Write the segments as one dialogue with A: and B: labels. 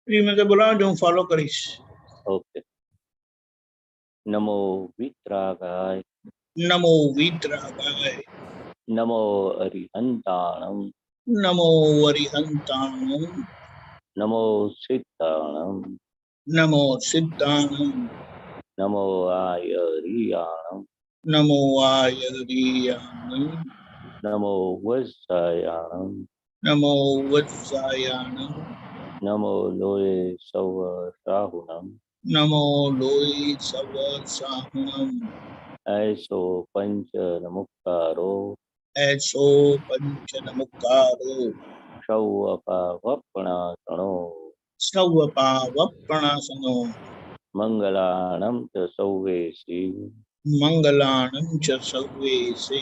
A: Free में से बोला जो फॉलो करीश।
B: ओके। नमो वित्रागाय
A: नमो वीतरागाय
B: नमो अरिहंताणम
A: नमो अरिहंताणम
B: नमो सिद्धाणम
A: नमो सिद्धाणम
B: नमो आयरियाणम
A: नमो आयरियाणम
B: नमो वज्रायाणम
A: नमो वत्सायाणम
B: नमो लोये सवराहुणम
A: नमो लोई सवसाहणम
B: ऐसो पंच नमुक्तारो
A: ऐसो पंच नमुकारो
B: शौवपवपणासनो
A: सवपावप्रणसनो
B: मंगलाणं च सौवेशी
A: मंगलाणं च सर्वेसे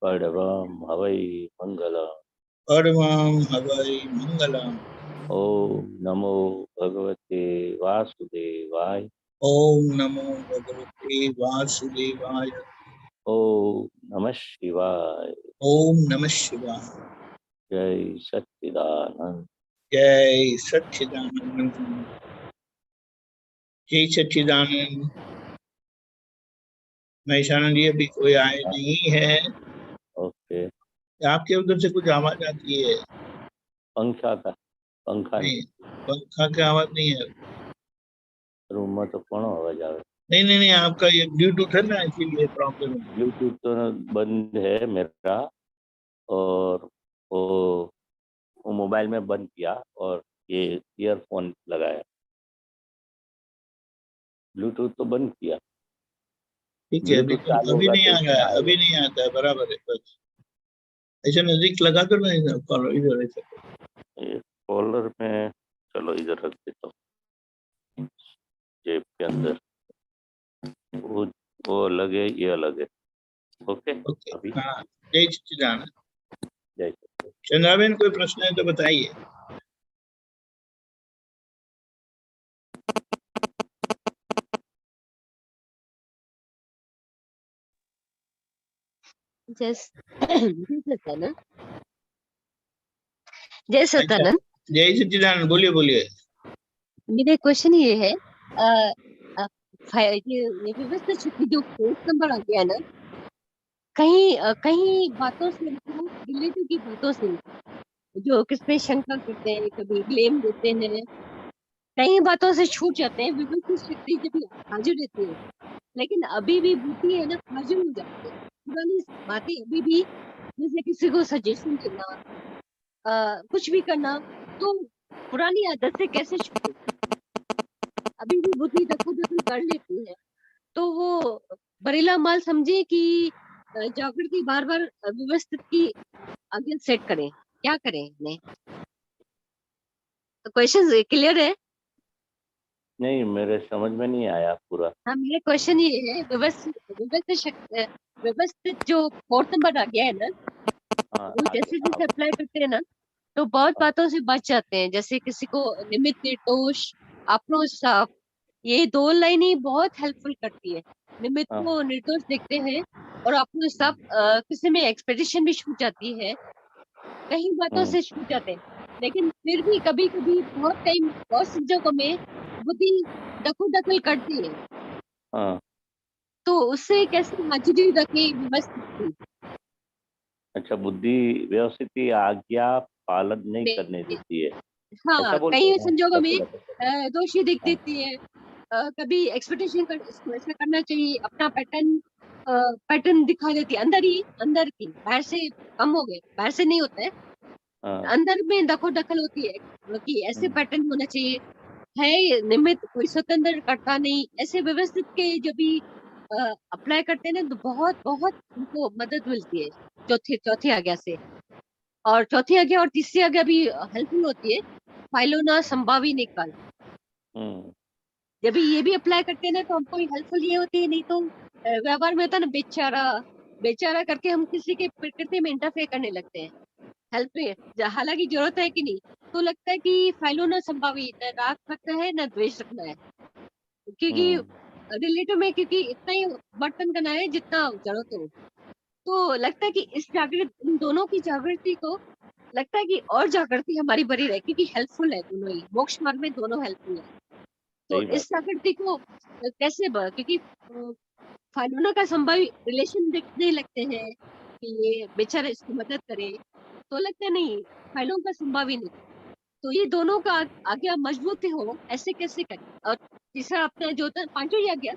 B: पडवं हवै मंगलम्।
A: परमं हवै मंगलम्।
B: ओम नमो भगवते वासुदेवाय।
A: ओम नमो भगवते वासुदेवाय।
B: ओम नमः शिवाय।
A: ओम नमः शिवाय।
B: जय सच्चिदानंद।
A: जय सच्चिदानंद। जय सच्चिदानंद। महेशानंद जी अभी कोई आए नहीं है।
B: ओके।
A: आपके उधर से कुछ आवाज आती है?
B: पंखा का पंखा
A: नहीं, पंखा की आवाज नहीं है।
B: रूम में तो कौन आवाज आवे?
A: नहीं नहीं नहीं, आपका ये ब्लूटूथ है ना, इसीलिए प्रॉब्लम है।
B: ब्लूटूथ तो बंद है मेरा, और वो मोबाइल में बंद किया और ये ईयरफोन लगाया। ब्लूटूथ तो बंद किया।
A: ठीक है,
B: ब्लूटूथ चालू
A: अभी
B: होगा
A: नहीं
B: तो
A: आ
B: इसमें
A: रहा है,
B: आएगा।
A: अभी नहीं आता है, बराबर है। बस ऐसे नजदीक लगा कर नहीं कॉलर इधर ऐसे।
B: ये कॉलर में, चलो इधर रख देता हूँ जेब के अंदर। वो अलग है, ये अलग है। ओके।
A: ओके,
B: अभी
A: हाँ। जय सच्चिदानंद।
B: जय।
A: चंद्राबेन, कोई प्रश्न है तो बताइए।
C: जय सत्यानंद। जय
A: अच्छा,
C: सत्यानंद।
A: जय सच्चिदानंद, बोलिए बोलिए।
C: मेरा क्वेश्चन ये है, ये व्यवस्था छुट्टी जो फोर्थ नंबर आ गया ना, कहीं बातों से, मतलब रिलेटिव की बातों से, जो किस पे शंका करते हैं, कभी ब्लेम देते हैं, कई बातों से छूट जाते हैं। व्यवस्थित शक्ति जब हाजिर रहती है, लेकिन अभी भी बुद्धि है ना, हाजिर हो जाती है। पुरानी बातें अभी भी, जैसे किसी को सजेशन देना, कुछ भी करना, तो पुरानी आदत से कैसे छूटे? अभी भी बुद्धि दखल कर लेती है, तो वो बरेला माल समझे कि जागृति बार बार व्यवस्थित की आगे सेट करें, क्या करें इन्हें? तो क्वेश्चन क्लियर है?
B: नहीं, मेरे समझ में नहीं आया पूरा।
C: हाँ, मेरा क्वेश्चन ये है, व्यवस्थित जो फोर्थ नंबर आ गया है ना, वो जैसे जैसे अप्लाई करते हैं ना, तो बहुत बातों से बच जाते हैं। जैसे किसी को निमित्त, निर्दोष, अपनो साफ, ये दो लाइन ही बहुत हेल्पफुल करती है। निमित्त को निर्दोष देखते हैं, और अपनो साफ, किसी में एक्सपेक्टेशन भी छूट जाती है, कहीं बातों से छूट जाते हैं। लेकिन फिर भी कभी कभी बहुत टाइम, बहुत संजोगों में बुद्धि दखल करती है, तो उससे कैसे हाजिरी रखे व्यवस्थित की?
B: अच्छा, बुद्धि व्यवस्थित की आज्ञा पालन नहीं करने देती है, ऐसा
C: हाँ,
B: बोलते
C: कई
B: हैं?
C: संजोगों में दोषी दिख देती है। कभी एक्सपेक्टेशन इसको ऐसा करना चाहिए, अपना पैटर्न दिखा देती है, अंदर की, बाहर से कम हो गए, बाहर से नहीं होता है, अंदर में दखल होती है कि ऐसे पैटर्न होना चाहिए। है ये निमित्त, कोई स्वतंत्र करता नहीं, ऐसे व्यवस्थित के जब भी अप्लाई करते हैं ना, तो बहुत बहुत उनको मदद मिलती है चौथी आज्ञा से। और चौथी आज्ञा और तीसरी आज्ञा भी हेल्पफुल होती है। फाइलोना संभावी निकाल, जब ये भी अप्लाई करते हैं ना, तो हमको हेल्पफुल ये होती है। नहीं तो व्यवहार में होता है ना, बेचारा बेचारा करके हम किसी के प्रकृति में इंटरफेयर करने लगते हैं, हेल्प में हालांकि जरूरत है कि नहीं। तो लगता है कि फाइलों ना संभावी, न राग रखना है न द्वेष रखना है, क्योंकि रिलेटिव में, क्योंकि इतना ही बर्तन करना है जितना जरूरत हो। तो लगता है कि इन दोनों की जागृति को लगता है कि और जागृति हमारी बनी रहे, क्योंकि हेल्पफुल है दोनों ही, मोक्ष मार्ग में दोनों हेल्पफुल है। तो
B: सही बात
C: इस जागृति को कैसे क्योंकि फालूना का संभावी रिलेशन देखने लगते हैं कि ये बेचारा इसकी मदद करे, तो लगता है नहीं, फाइलों का संभावी नहीं। तो ये दोनों का आज्ञा मजबूत हो, ऐसे कैसे करें? और तीसरा अपना जो था, पांचों ही आ गया।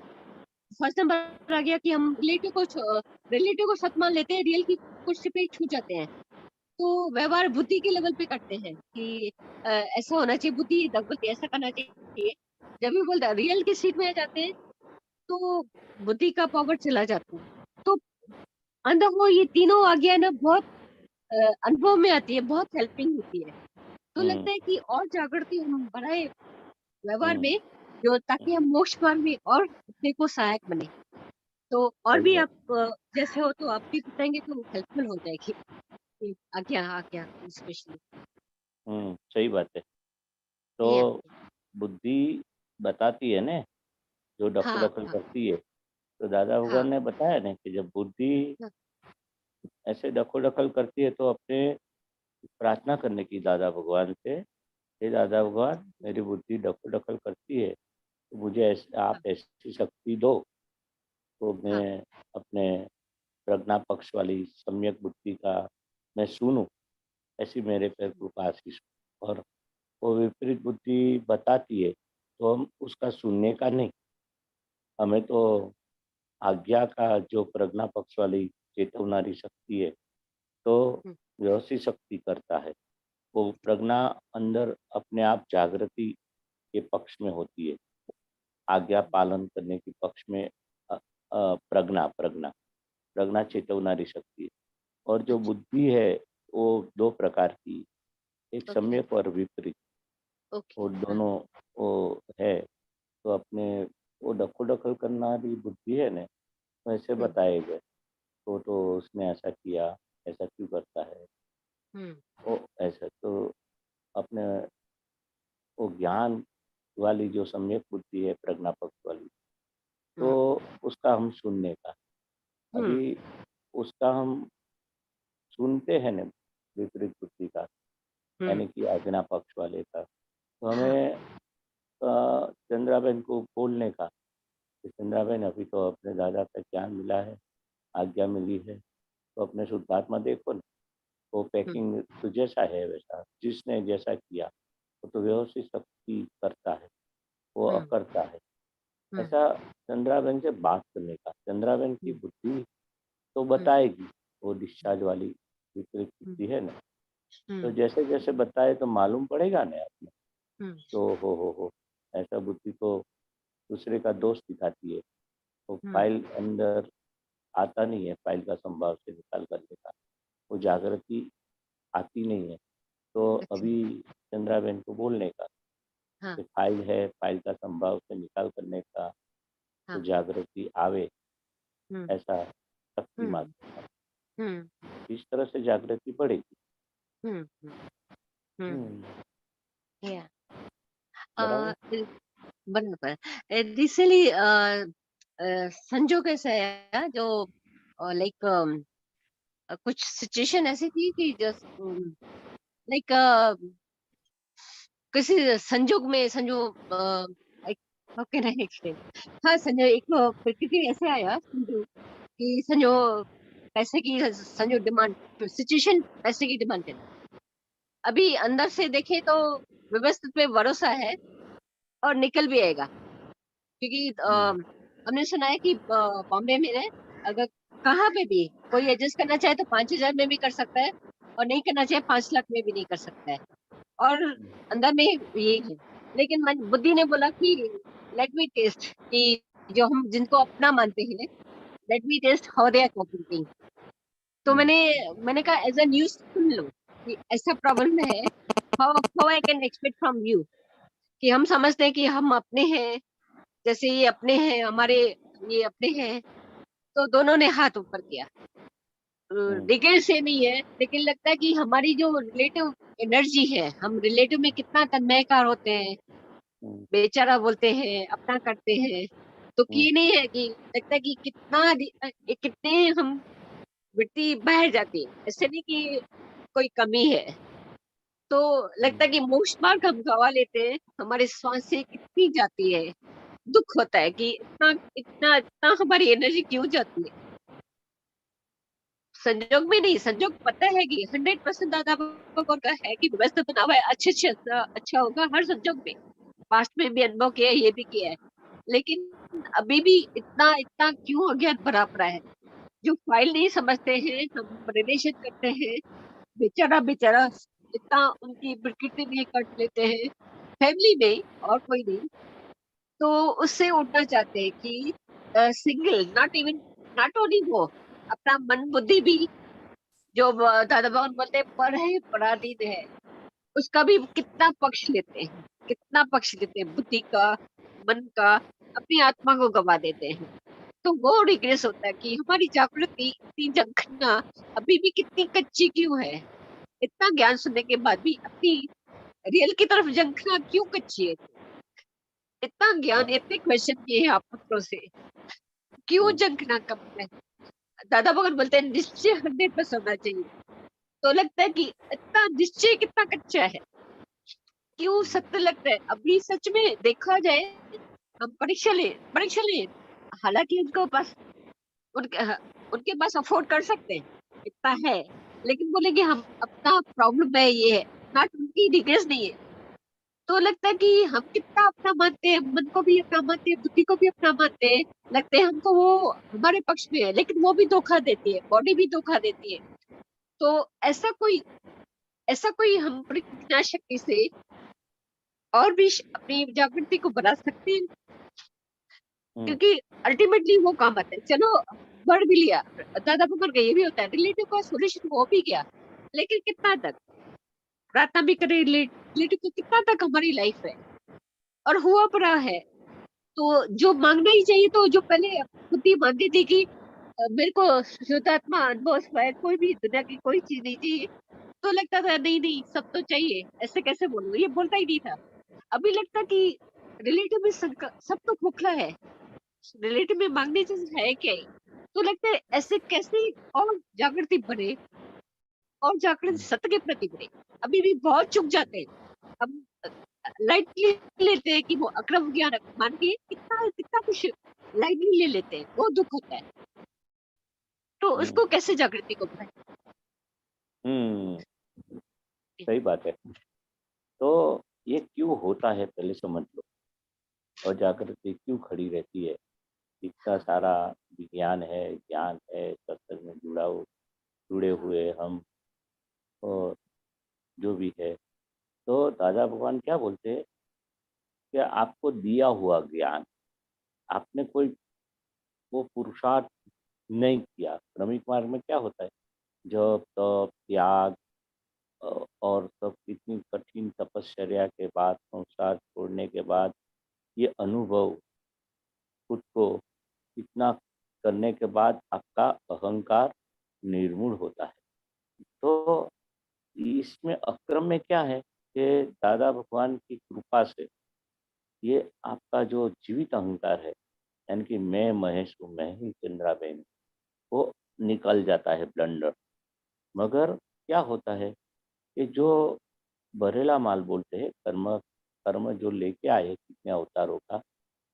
C: फर्स्ट नंबर आ गया कि हम रिलेटिव को सत मान लेते हैं, रियल की कुर्सी पे ही छू जाते हैं। तो व्यवहार बुद्धि के लेवल पे करते हैं कि ऐसा होना चाहिए, बुद्धि दबोती ऐसा करना चाहिए। जब भी बोलते हैं रियल की सीट में आ जाते हैं, तो बुद्धि का पावर चला जाता है। तो अंदर वो ये तीनों आज्ञा ना बहुत अनुभव में आती है, बहुत हेल्पिंग होती है। तो लगता है कि और जागृति हम बढ़ाए व्यवहार में, जो ताकि हम मोक्ष मार्ग में और अपने को सहायक बने। तो और
B: सही
C: भी
B: बात।
C: आप जैसे हो तो आप भी बताएंगे तो हेल्पफुल हो जाएगी कि आज्ञा स्पेशली।
B: सही बात है। तो
C: या
B: बुद्धि बताती है ना, जो
C: हाँ
B: दखल
C: हाँ
B: करती है। तो दादा
C: हाँ
B: भगवान ने बताया ना कि जब बुद्धि
C: हाँ
B: ऐसे दखल करती है तो अपने प्रार्थना करने की दादा भगवान से, हे दादा भगवान, मेरी बुद्धि दखल करती है, तो मुझे आप
C: हाँ
B: ऐसी शक्ति दो, तो
C: हाँ
B: मैं अपने प्रज्ञा पक्ष वाली सम्यक बुद्धि का मैं सुनूं, ऐसी मेरे पे कृपा आशीष हो। और वो विपरीत बुद्धि बताती है तो हम उसका सुनने का नहीं, हमें तो आज्ञा का जो प्रज्ञा पक्ष वाली चेतवनारी शक्ति है, तो
C: हम्म,
B: व्यवस्थित शक्ति करता है। वो प्रज्ञा अंदर अपने आप जागृति के पक्ष में होती है, आज्ञा पालन करने के पक्ष में प्रज्ञा प्रज्ञा प्रज्ञा चेतवनारी शक्ति है। और जो
C: अच्छा
B: बुद्धि है वो दो प्रकार की, एक
C: ओके
B: सम्यक और विपरीत,
C: ओके
B: वो
C: हाँ
B: दोनों वो है। तो अपने वो दखल करना वाली बुद्धि है ना, वैसे
C: हम्म
B: बताए गए तो उसने ऐसा किया, ऐसा क्यों करता है,
C: हम्म
B: वो ऐसा तो अपने वो ज्ञान वाली जो सम्यक बुद्धि है प्रज्ञा पक्ष वाली, तो
C: हम्म
B: उसका हम सुनने का,
C: हम्म
B: अभी उसका हम सुनते हैं ना विपरीत बुद्धि का,
C: हम्म,
B: यानी कि आज्ञा पक्ष वाले का, तो
C: हाँ
B: हमें चंद्राबेन को बोलने का कि चंद्राबेन अभी तो अपने दादा का ज्ञान मिला है, आज्ञा मिली है, तो अपने शुद्धात्मा देखो ना, वो
C: हम्म
B: पैकिंग तो जैसा है वैसा, जिसने जैसा किया वो तो व्यवस्थित शक्ति करता है, वो
C: हम्म
B: अकर्ता है।
C: हम्म
B: ऐसा चंद्राबेन से बात करने का, चंद्राबेन की
C: हम्म
B: बुद्धि तो
C: हम्म
B: बताएगी, वो डिस्चार्ज वाली विपरीत
C: हम्म
B: बुद्धि है ना, तो
C: हम्म
B: जैसे जैसे बताए तो मालूम पड़ेगा ना आपने,
C: हम्म
B: तो हो ऐसा बुद्धि तो दूसरे का दोष दिखाती है, वो
C: हम्म,
B: फाइल अंदर आता नहीं है, फाइल का संभाव से निकाल कर देता, वो जागृति आती नहीं है। तो
C: अच्छा
B: अभी चंद्राबेन को बोलने का
C: हाँ
B: कि फाइल है, फाइल का संभाव से निकाल करने का, तो
C: हाँ
B: जागृति आवे,
C: हम्म
B: ऐसा शक्ति
C: हम्म
B: मात्र।
C: हम्म
B: इस तरह से जागृति बढ़ेगी।
C: हम्म हम्म
B: हम्म,
C: या
B: बराबर।
C: बराबर। रिसेंटली संजोग ऐसा है जो लाइक कुछ सिचुएशन ऐसी थी कि जस्ट लाइक किसी संजोग में like how can I explain. हाँ संजो एक प्रकृति ऐसे आया संजो कि संजो पैसे की संजो डिमांड, सिचुएशन पैसे की डिमांड करना। अभी अंदर से देखे तो व्यवस्थित पे भरोसा है और निकल भी आएगा, क्योंकि
B: हम्म,
C: हमने सुना है कि बॉम्बे में ना, अगर कहाँ पे भी कोई एडजस्ट करना चाहे तो 5,000 में भी कर सकता है, और नहीं करना चाहे 5 लाख में भी नहीं कर सकता है। और अंदर में ये है, लेकिन मन बुद्धि ने बोला कि लेट मी टेस्ट, कि जो हम जिनको अपना मानते हैं, let me test how they are cooperating. तो
B: हम्म,
C: मैंने कहा एज अ न्यूज सुन लो कि ऐसा प्रॉब्लम है, how how I can expect from you, कि हम समझते हैं कि हम अपने हैं, जैसे ये अपने हैं हमारे, ये अपने हैं। तो दोनों ने हाथ ऊपर किया।
B: हम्म,
C: डिग्री से नहीं है, लेकिन लगता है कि हमारी जो रिलेटिव एनर्जी है, हम रिलेटिव में कितना तन्मयकार होते हैं,
B: हम्म,
C: बेचारा बोलते हैं, अपना करते हैं। तो
B: हम्म,
C: ये नहीं है कि लगता है कि कितने हम वृत्ति बाहर जाती है, ऐसे नहीं कि कोई कमी है। तो लगता है कि मोस्ट मार्क हम गवा लेते हैं, हमारे श्वास से कितनी जाती है, दुख होता है कि इतना इतना इतना हमारी एनर्जी क्यों जाती है। संजोग में नहीं, संजोग पता है कि 100% दादा भगवान का है कि व्यवस्था बना हुआ है, अच्छे से अच्छा होगा हर संजोग में। पास्ट में भी अनुभव किया है, ये भी किया है, लेकिन अभी भी इतना इतना क्यों अज्ञान भरा पड़ा है। जो फाइल नहीं समझते हैं, हम रिलेशन करते हैं, बेचारा बेचारा इतना उनकी प्रकृति में कट लेते हैं, फैमिली में और कोई नहीं, तो उससे उठना चाहते हैं कि single, not even, not only वो, अपना मन बुद्धि भी, जो दादा भगवान बोलते हैं पर है पराधीन है, उसका भी कितना पक्ष लेते हैं, कितना पक्ष लेते हैं, बुद्धि का, मन का, अपनी आत्मा को गवा देते हैं। तो वो रिग्रेस होता है कि हमारी जागृति इतनी जंखना अभी भी कितनी कच्ची क्यों है, इतना ज्ञान सुनने के बाद भी अपनी रियल की तरफ जंखना क्यों कच्ची है। इतना ज्ञान, इतने क्वेश्चन किए हैं आप पुत्रों से, क्यों जंखना कम है। दादा भगवान बोलते हैं निश्चय 100% होना चाहिए, तो लगता है कि इतना निश्चय कितना कच्चा है, क्यों सत्य लगता है। अभी सच में देखा जाए, हम परीक्षा ले, हालांकि उनको पास, उनके उनके पास अफोर्ड कर सकते हैं, इतना है, लेकिन बोलेंगे हम अपना प्रॉब्लम है ये है, नॉट उनकी डिग्रेस नहीं है। तो लगता है कि हम कितना अपना मानते हैं, मन को भी अपना मानते हैं, बुद्धि को भी अपना मानते हैं, लगते हैं हमको वो हमारे पक्ष में है, लेकिन वो भी धोखा देती है, बॉडी भी धोखा देती है। तो ऐसा कोई हम प्रज्ञा शक्ति से और भी अपनी जागृति को बढ़ा सकते हैं, क्योंकि अल्टीमेटली वो काम आता है। चलो बढ़ भी लिया, दादा भगवान का ये भी होता है, रिलेटिव का सोल्यूशन हो भी गया, लेकिन कितना तक प्रार्थना भी करें रिलेटिव को, कितना तक हमारी लाइफ है और हुआ पड़ा है। तो जो मांगना ही चाहिए, तो जो पहले खुद ही मानती थी कि मेरे को शुद्धात्मा अनुभव स्वयं, कोई भी दुनिया की कोई चीज नहीं चाहिए, तो लगता था नहीं नहीं सब तो चाहिए, ऐसे कैसे बोलूं, ये बोलता ही नहीं था। अभी लगता कि रिलेटिव में सब तो खोखला है, रिलेटिव में मांगने चीज है क्या ही। तो लगता है ऐसे कैसे और जागृति बने, और जागृति सत्य के प्रति बने। अभी भी बहुत चुक जाते हैं, हम लाइटली लेते हैं कि वो अक्रम ज्ञान मान के कितना कितना कुछ लाइटली ले लेते हैं, वो दुख होता है। तो उसको कैसे जागृति को बढ़ाएं।
B: सही बात है। तो ये क्यों होता है पहले समझ लो, और जागृति क्यों खड़ी रहती है। इतना सारा विज्ञान है, ज्ञान है, सत्संग में जुड़े हुए हम, और जो भी है, तो दादा भगवान क्या बोलते हैं कि आपको दिया हुआ ज्ञान, आपने कोई वो पुरुषार्थ नहीं किया। क्रमिक मार्ग में क्या होता है, जब तप त्याग और सब इतनी कठिन तपश्चर्या के बाद, संसार छोड़ने के बाद, ये अनुभव खुद को इतना करने के बाद आपका अहंकार निर्मूल होता है। तो इसमें अक्रम में क्या है कि दादा भगवान की कृपा से ये आपका जो जीवित अहंकार है, यानी कि मैं महेश हूँ, मैं ही चंद्राबेन, वो निकल जाता है ब्लंडर। मगर क्या होता है कि जो बरेला माल बोलते हैं, कर्म कर्म जो लेके आए कितने अवतारों का,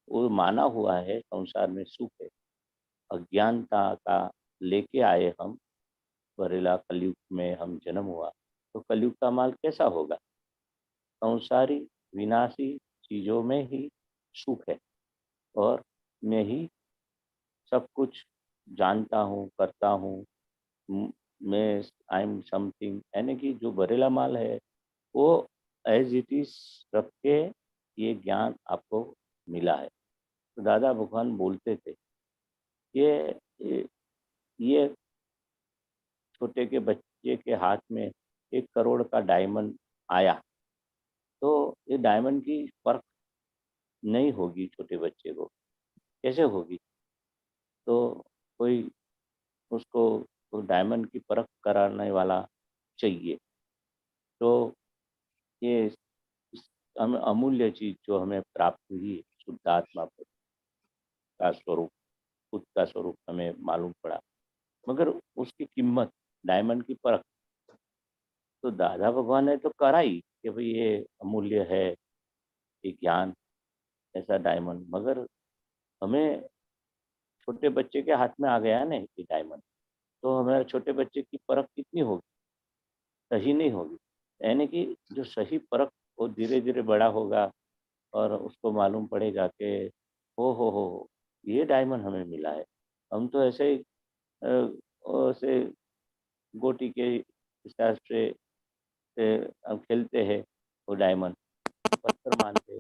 B: वो माना हुआ है संसार में सुख है, अज्ञानता का लेके आए हम, बरेला कलयुग में हम जन्म हुआ, तो कलयुग का माल कैसा होगा, संसारी विनाशी चीजों में ही सुख है, और मैं ही सब कुछ जानता हूँ, करता हूँ, मैं आई एम समथिंग, यानी कि जो बरेला माल है वो एज इट इज रख के ये ज्ञान आपको मिला है। तो दादा भगवान बोलते थे ये ये छोटे के बच्चे के हाथ में 1 करोड़ का डायमंड आया, तो ये डायमंड की परख नहीं होगी छोटे बच्चे को, कैसे होगी। तो कोई उसको उस डायमंड की परख कराने वाला चाहिए। तो ये हमें अमूल्य चीज जो हमें प्राप्त हुई, शुद्ध आत्मा का स्वरूप, खुद का स्वरूप हमें मालूम पड़ा, मगर उसकी कीमत, डायमंड की परख तो दादा भगवान ने तो करा ही कि भाई ये अमूल्य है, ये ज्ञान, ऐसा डायमंड, मगर हमें छोटे बच्चे के हाथ में आ गया ना ये डायमंड, तो हमारे छोटे बच्चे की परख कितनी होगी? सही नहीं होगी। यानी कि जो सही परख, वो धीरे-धीरे बड़ा होगा और उसको मालूम पड़ेगा कि हो! ये डायमंड हमें मिला है। हम तो ऐसे ही ऐसे गोटी के हिसाब से हम खेलते हैं, वो डायमंड, पत्थर मानते,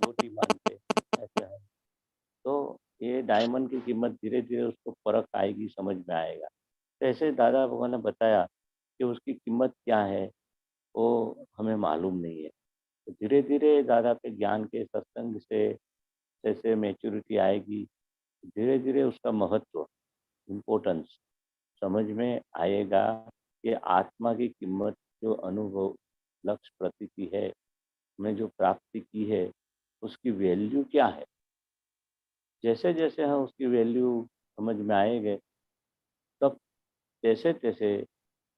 B: गोटी मानते, ऐसा है। तो ये डायमंड की कीमत धीरे-धीरे उसको परख आएगी, समझ में आएगा। तो ऐसे दादा भगवान ने बताया कि उसकी कीमत क्या है, वो हमें मालूम नहीं है। तो धीरे-धीरे दादा के ज्ञान के सत्संग से जैसे मैच्योरिटी आएगी, धीरे-धीरे उसका महत्व, इम्पोर्टेंस समझ में आएगा कि आत्मा की कीमत, जो अनुभव, लक्ष्य प्रतीति है, हमने जो प्राप्ति की है, उसकी वैल्यू क्या है? जैसे-जैसे हम उसकी वैल्यू समझ में आएँगे, तब तैसे-तैसे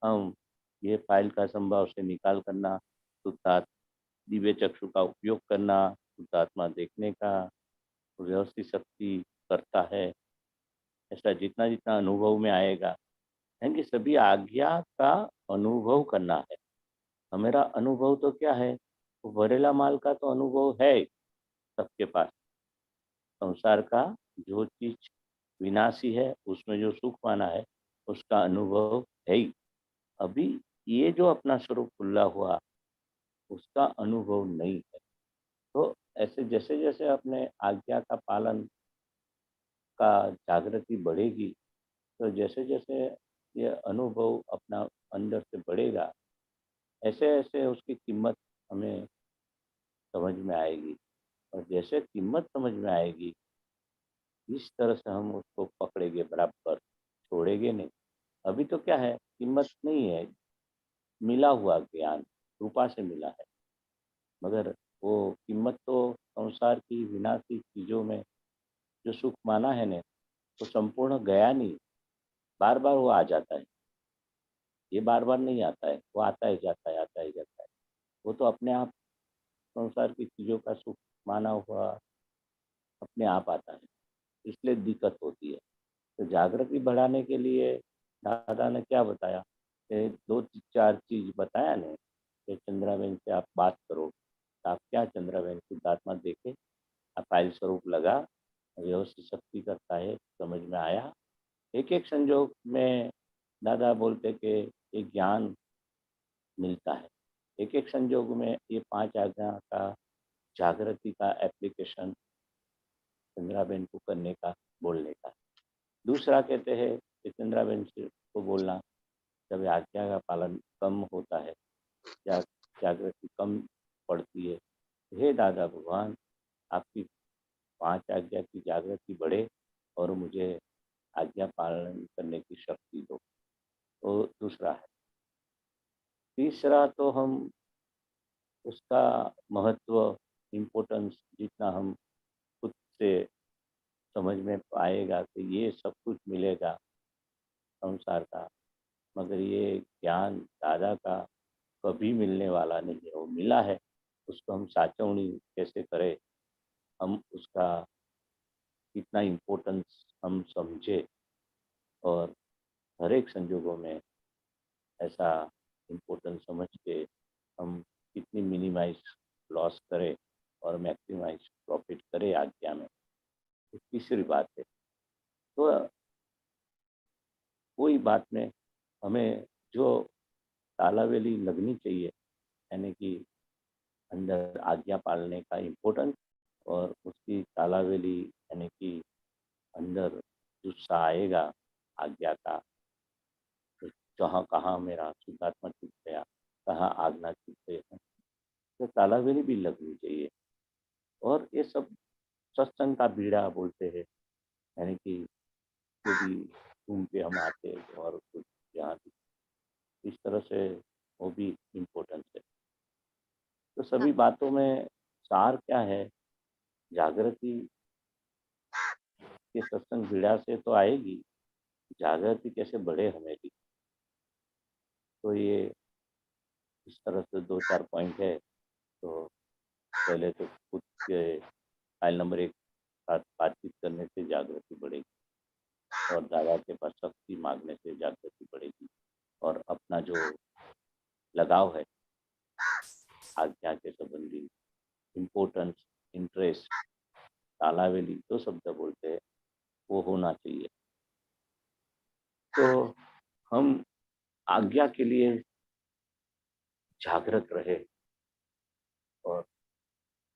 B: हम ये फ़ाइल का संभव से निकाल करना, शुद्धात्म दिव्य चक्षु का उपयोग करना, शुद्धात्मा देखने का, व्यवस्थित शक्ति करता है, ऐसा जितना-जितना अनुभव में आएगा, यानी कि सभी आज्ञा का अनुभव करना है। हमारा अनुभव तो क्या है? वो भरेला माल का तो अनुभव है ही सबके पास। संसार का जो चीज़ विनाशी है, उसमें जो सुख पाना है, उसका अनुभव है ही। अभी ये जो अपना स्वरूप खुला हुआ, उसका अनुभव नहीं है। तो ऐसे जैसे-जैसे अपने आज्ञा का पालन का जागृति बढ़ेगी, तो जैसे-जैसे ये अनुभव अपना अंदर से बढ़ेगा, ऐसे-ऐसे उसकी कीमत हमें समझ में आएगी, और जैसे कीमत समझ में आएगी, इस तरह से हम उसको पकड़ेंगे बराबर, छोड़ेंगे नहीं। अभी तो क्या है, कीमत नहीं है, मिला हुआ ज्ञान, कृपा से मिला है, मगर वो कीमत तो संसार की विनाशी चीज़ों में जो सुख माना है ने, वो संपूर्ण गया नहीं, बार-बार वो आ जाता है। ये बार-बार नहीं आता है, वो आता ही जाता है, आता ही जाता है। वो तो अपने आप संसार की चीज़ों का सुख माना हुआ अपने आप आता है, इसलिए दिक्कत होती है। तो जागृति बढ़ाने के लिए दादा ने क्या बताया? कि 2-4 चीज़ बताया ना, कि चंद्राबेन से आप बात करो। तो आप क्या, चंद्राबेन शुद्धात्मा देखे, आप फाइल स्वरूप लगा, व्यवस्थित शक्ति करता है, समझ में आया। एक-एक संजोग में दादा बोलते कि ये ज्ञान मिलता है। एक-एक संजोग में ये 5 आज्ञा का जागृति का एप्लीकेशन चंद्राबेन को करने का, बोलने का। दूसरा कहते हैं कि चंद्राबेन से को बोलना, जब आज्ञा का पालन कम होता है या जागृति कम पड़ती है, हे दादा भगवान, आपकी 5 आज्ञा की जागृति बढ़े और मुझे आज्ञा पालन करने की शक्ति दो। तो दूसरा है। तीसरा तो हम उसका महत्व, इम्पोर्टेंस जितना हम खुद से समझ में आएगा कि ये सब कुछ मिलेगा संसार का, मगर ये ज्ञान दादा का कभी मिलने वाला नहीं है। वो मिला है, उसको हम साचवनी कैसे करें, हम उसका कितना इम्पोर्टेंस हम समझे, और हर एक संजोगों में ऐसा इम्पोर्टेंस समझ के हम कितनी मिनिमाइज लॉस करें और मैक्सिमाइज प्रॉफिट करें आज्ञा में। तो तीसरी बात है। तो कोई बात में हमें जो तालावेली लगनी चाहिए, यानी कि अंदर आज्ञा पालने का इम्पोर्टेंस, और उसकी तालावेली, यानी कि अंदर गुस्सा आएगा आज्ञा का, तो जहाँ कहाँ मेरा शुद्धात्मा चुप गया, कहाँ आज्ञा चुप गई है, तो तालावेली भी लगनी चाहिए। और ये सब सत्संग का बीड़ा बोलते हैं, यानी कि जो भी घूम के हम आते हैं और कुछ यहाँ भी, इस तरह से वो भी इम्पोर्टेंस है। तो
C: हाँ,
B: सभी बातों में सार क्या है? जागृति के सत्संग बीड़ा से तो आएगी, जागृति कैसे बढ़े हमें भी। तो ये इस तरह से 2-4 पॉइंट है। तो पहले तो खुद के फाइल नंबर 1 साथ बातचीत करने से जागृति बढ़ेगी और दादा के पास शक्ति मांगने से जागृति बढ़ेगी और अपना जो लगाव है आज्ञा के संबंधी, इम्पोर्टेंस, इंटरेस्ट, तालावेली जो शब्द बोलते हैं वो होना चाहिए। तो हम आज्ञा के लिए जागृत रहे और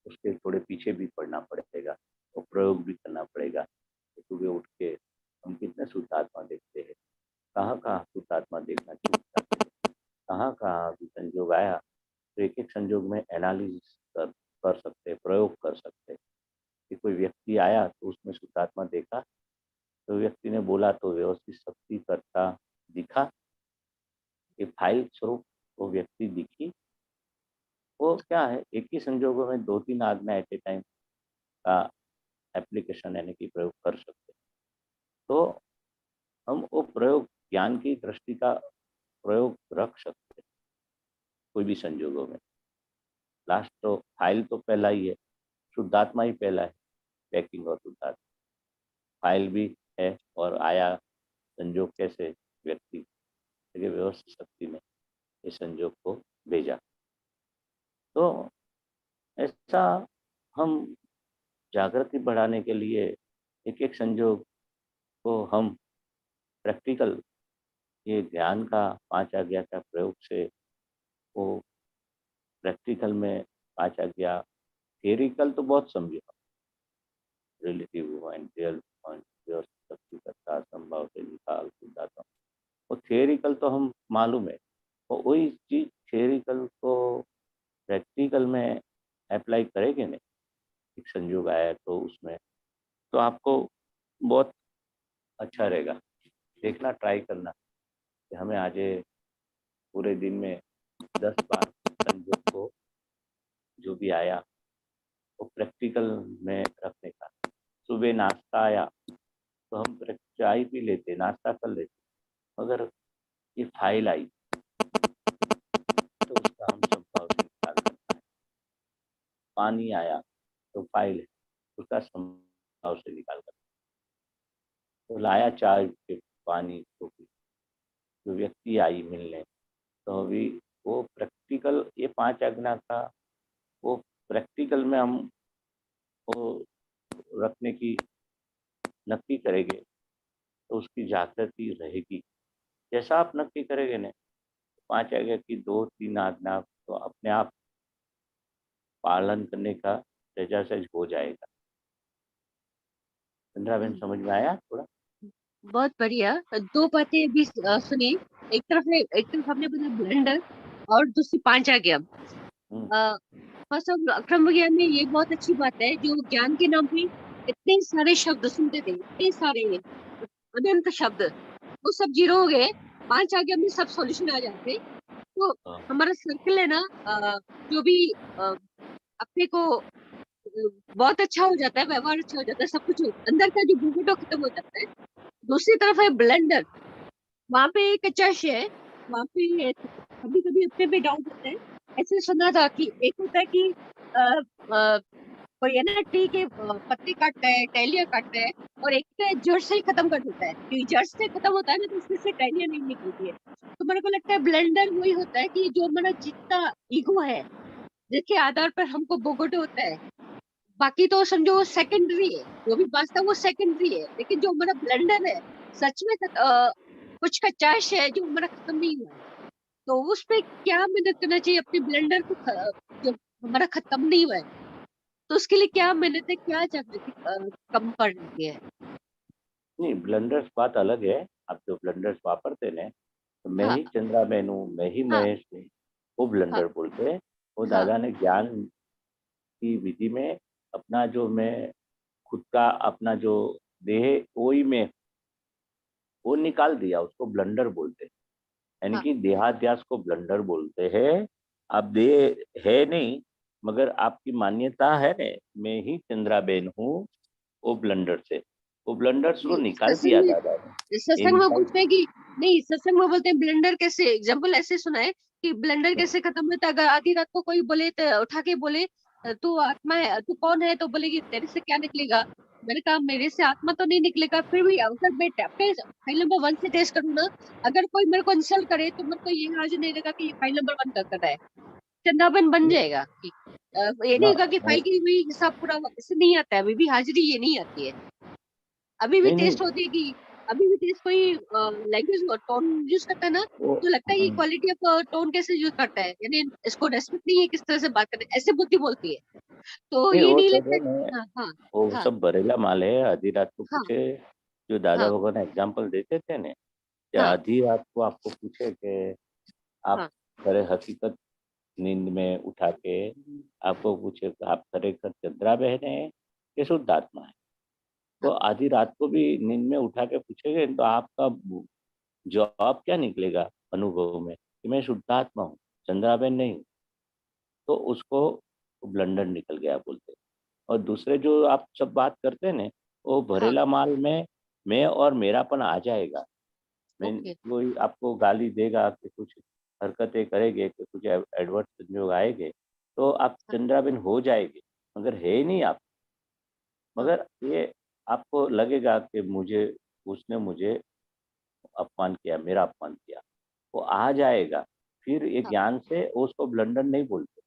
B: उसके थोड़े पीछे भी पड़ना पड़ेगा और प्रयोग भी करना पड़ेगा। तो सुबह उठ के हम कितने शुद्धात्मा देखते हैं, कहाँ शुद्धात्मा देखना चाहिए, कहाँ भी संजोग आया तो एक संजोग में एनालिसिस कर सकते हैं, प्रयोग कर सकते हैं। कि कोई व्यक्ति आया तो उसमें शुद्धात्मा देखा, तो व्यक्ति ने बोला तो व्यवस्थित शक्ति करता दिखा, ये फाइल स्वरूप वो व्यक्ति दिखी। वो क्या है, एक ही संजोगों में 2-3 आज्ञा एट ए टाइम का एप्लीकेशन यानी कि प्रयोग कर सकते हैं। तो हम वो प्रयोग ज्ञान की दृष्टि का प्रयोग रख सकते हैं कोई भी संजोगों में। लास्ट तो फाइल तो पहला ही है, शुद्धात्मा ही पहला है, पैकिंग और शुद्धात्मा। फाइल भी है और आया संजोग कैसे व्यक्ति के व्यवस्थित शक्ति ने इस संजोग को भेजा। तो ऐसा हम जागृति बढ़ाने के लिए एक एक संजोग को हम प्रैक्टिकल ये ज्ञान का 5 आज्ञा का प्रयोग से वो प्रैक्टिकल में 5 आज्ञा, थियरिकल तो बहुत समझे, रिलेटिव एंड रियल पॉइंट व्यवस्थित शक्ति करता संभव से निकाल शुद्धात्मा, वो थियरिकल तो हम मालूम है। तो वही चीज थियरिकल को प्रैक्टिकल में अप्लाई करेंगे नहीं, एक संजोग आया तो उसमें तो आपको बहुत अच्छा रहेगा। देखना, ट्राई करना कि हमें आज पूरे दिन में 10 बार संजोग को जो भी आया वो प्रैक्टिकल में रखने का। सुबह नाश्ता आया तो हम चाय पी लेते, नाश्ता कर लेते, मगर ये फाइल आई तो उसका हम संभाव से निकाल सकते हैं। पानी आया तो फाइल है, उसका संभाव से निकाल सकते हैं। तो लाया चाय के पानी को, जो व्यक्ति आई मिलने, तो अभी वो प्रैक्टिकल ये 5 आज्ञा का वो प्रैक्टिकल में हम वो रखने की नक्की करेंगे तो उसकी जागृति रहेगी। जैसा आप नक्की करेंगे ना, 5 आज्ञा की 2-3 आज्ञा तो अपने आप पालन करने का सहज हो जाएगा। चंद्रा बहन समझ में आया थोड़ा?
C: बहुत बढ़िया। 2 बातें भी सुनी। एक तरफ हमने बोला ब्लेंडर और दूसरी 5 आज्ञा। फर्स्ट ऑफ अक्रम ज्ञान में ये बहुत अच्छी बात है, जो ज्ञान के नाम पे इतने सारे शब्द सुनते थे, इतने सारे अनंत शब्द, वो सब जीरो हो गए। 5 आज्ञा में सब सॉल्यूशन आ जाते। तो हमारा सर्कल है ना, जो भी अपने को बहुत अच्छा हो जाता है, व्यवहार अच्छा हो जाता है, सब कुछ अंदर का जो भूगोटो खत्म हो जाता है। दूसरी तरफ है ब्लेंडर, वहां पे कच्चा है, वहां पे कभी कभी अपने पे डाउट होता है। ऐसे सुना था कि एक होता है कि कोई है ना टी के पत्ते काटता है, टहलियां काटता है, और एक पे जड़ से ही खत्म कर देता है, क्योंकि जड़ से खत्म होता है ना तो उसमें से टहलियां नहीं निकलती है। तो मेरे को लगता है ब्लेंडर वही होता है कि जो हमारा जितना ईगो है, जिसके आधार पर हमको भोगोटो होता है, बाकी तो समझो सेकेंडरी है, जो भी बात है वो सेकेंडरी है। लेकिन जो हमारा ब्लेंडर है, सच में कुछ कच्चाश है जो हमारा खत्म नहीं हुआ है। तो उस पे क्या मेहनत करना चाहिए अपने ब्लेंडर को जो हमारा खत्म नहीं हुआ है, तो उसके लिए क्या मेहनत है, क्या जागृति कम करनी है?
B: नहीं, ब्लेंडर्स बात अलग है। आप जो ब्लेंडर्स वापरते हैं, तो मैं
C: हाँ
B: ही चंद्रा बहन हूँ, मैं ही
C: हाँ
B: महेश हूँ, वो ब्लेंडर
C: हाँ
B: बोलते हैं। वो
C: हाँ
B: दादा ने ज्ञान की विधि में अपना जो मैं खुद का अपना जो देह वही में वो निकाल दिया, उसको ब्लंडर बोलते हैं। यानी
C: हाँ
B: कि देहाध्यास को ब्लंडर बोलते हैं। आप देह है नहीं, मगर आपकी मान्यता है ने मैं ही चंद्रा बेन हूँ, वो ब्लंडर से वो ब्लंडर्स को निकाल दिया दादा ने। ये
C: सत्संग में
B: निकाल
C: पूछते हैं कि नहीं, सत्संग में बोलते हैं ब्लेंडर कैसे, एग्जाम्पल ऐसे सुना है कि ब्लेंडर कैसे खत्म होता है। अगर आधी रात को कोई बोले तो उठा के बोले तू आत्मा है, तू कौन है, तो बोलेगी तेरे से क्या निकलेगा। मैंने कहा मेरे से आत्मा तो नहीं निकलेगा, फिर भी अगर मैं फाइल नंबर 1 से टेस्ट करूँ ना, अगर कोई मेरे को इंसल्ट करे तो मेरे को ये आज नहीं लगा कि ये फाइल नंबर 1 का कर रहा है। चंदापन बन जाएगा कि ये नहीं
B: ना
C: होगा कि फाइल की वही हिसाब पूरा ऐसे नहीं आता है, अभी भी हाजिरी ये नहीं आती है। अभी भी
B: नहीं नहीं
C: टेस्ट होती है कि अभी भी टेस्ट कोई लैंग्वेज टोन यूज करता है ना,
B: वो
C: तो लगता है कि क्वालिटी ऑफ टोन कैसे यूज करता है, यानी इसको रेस्पेक्ट नहीं है किस तरह से बात करते हैं, ऐसे बुद्धि बोलती है। तो
B: नहीं
C: ये
B: वो
C: नहीं
B: सब
C: लगता।
B: है,
C: हाँ हाँ
B: वो
C: हाँ
B: सब बरेला माल है। आधी रात को
C: हाँ
B: पूछे, जो दादा
C: हाँ
B: भगवान एग्जाम्पल देते थे ने, कि
C: हाँ
B: आधी रात को आपको पूछे कि आप
C: हाँ
B: करे हकीकत नींद में उठा के आपको पूछे कि आप खरेखर चंद्रा बहन है कि शुद्ध आत्मा है, तो
C: हाँ
B: आधी रात को भी नींद में उठा के पूछेंगे तो आपका जवाब क्या निकलेगा अनुभव में कि मैं शुद्धात्मा हूँ, चंद्रा बहन नहीं हूँ। तो उसको ब्लंडर निकल गया बोलते। और दूसरे जो आप सब बात करते हैं ना, वो
C: हाँ।
B: भरेला माल में मैं और मेरापन आ जाएगा। मैं
C: ओके।
B: कोई आपको गाली देगा कि कुछ हरकतें करेंगे कि कुछ एडवर्स संजोग आएंगे, तो आप
C: हाँ
B: चंद्राबिन हो जाएगी, मगर है ही नहीं आप।
C: हाँ
B: मगर ये आपको लगेगा कि मुझे उसने मुझे अपमान किया, मेरा अपमान किया, वो आ जाएगा। फिर ये
C: हाँ
B: ज्ञान से वो उसको ब्लंडर नहीं बोलते।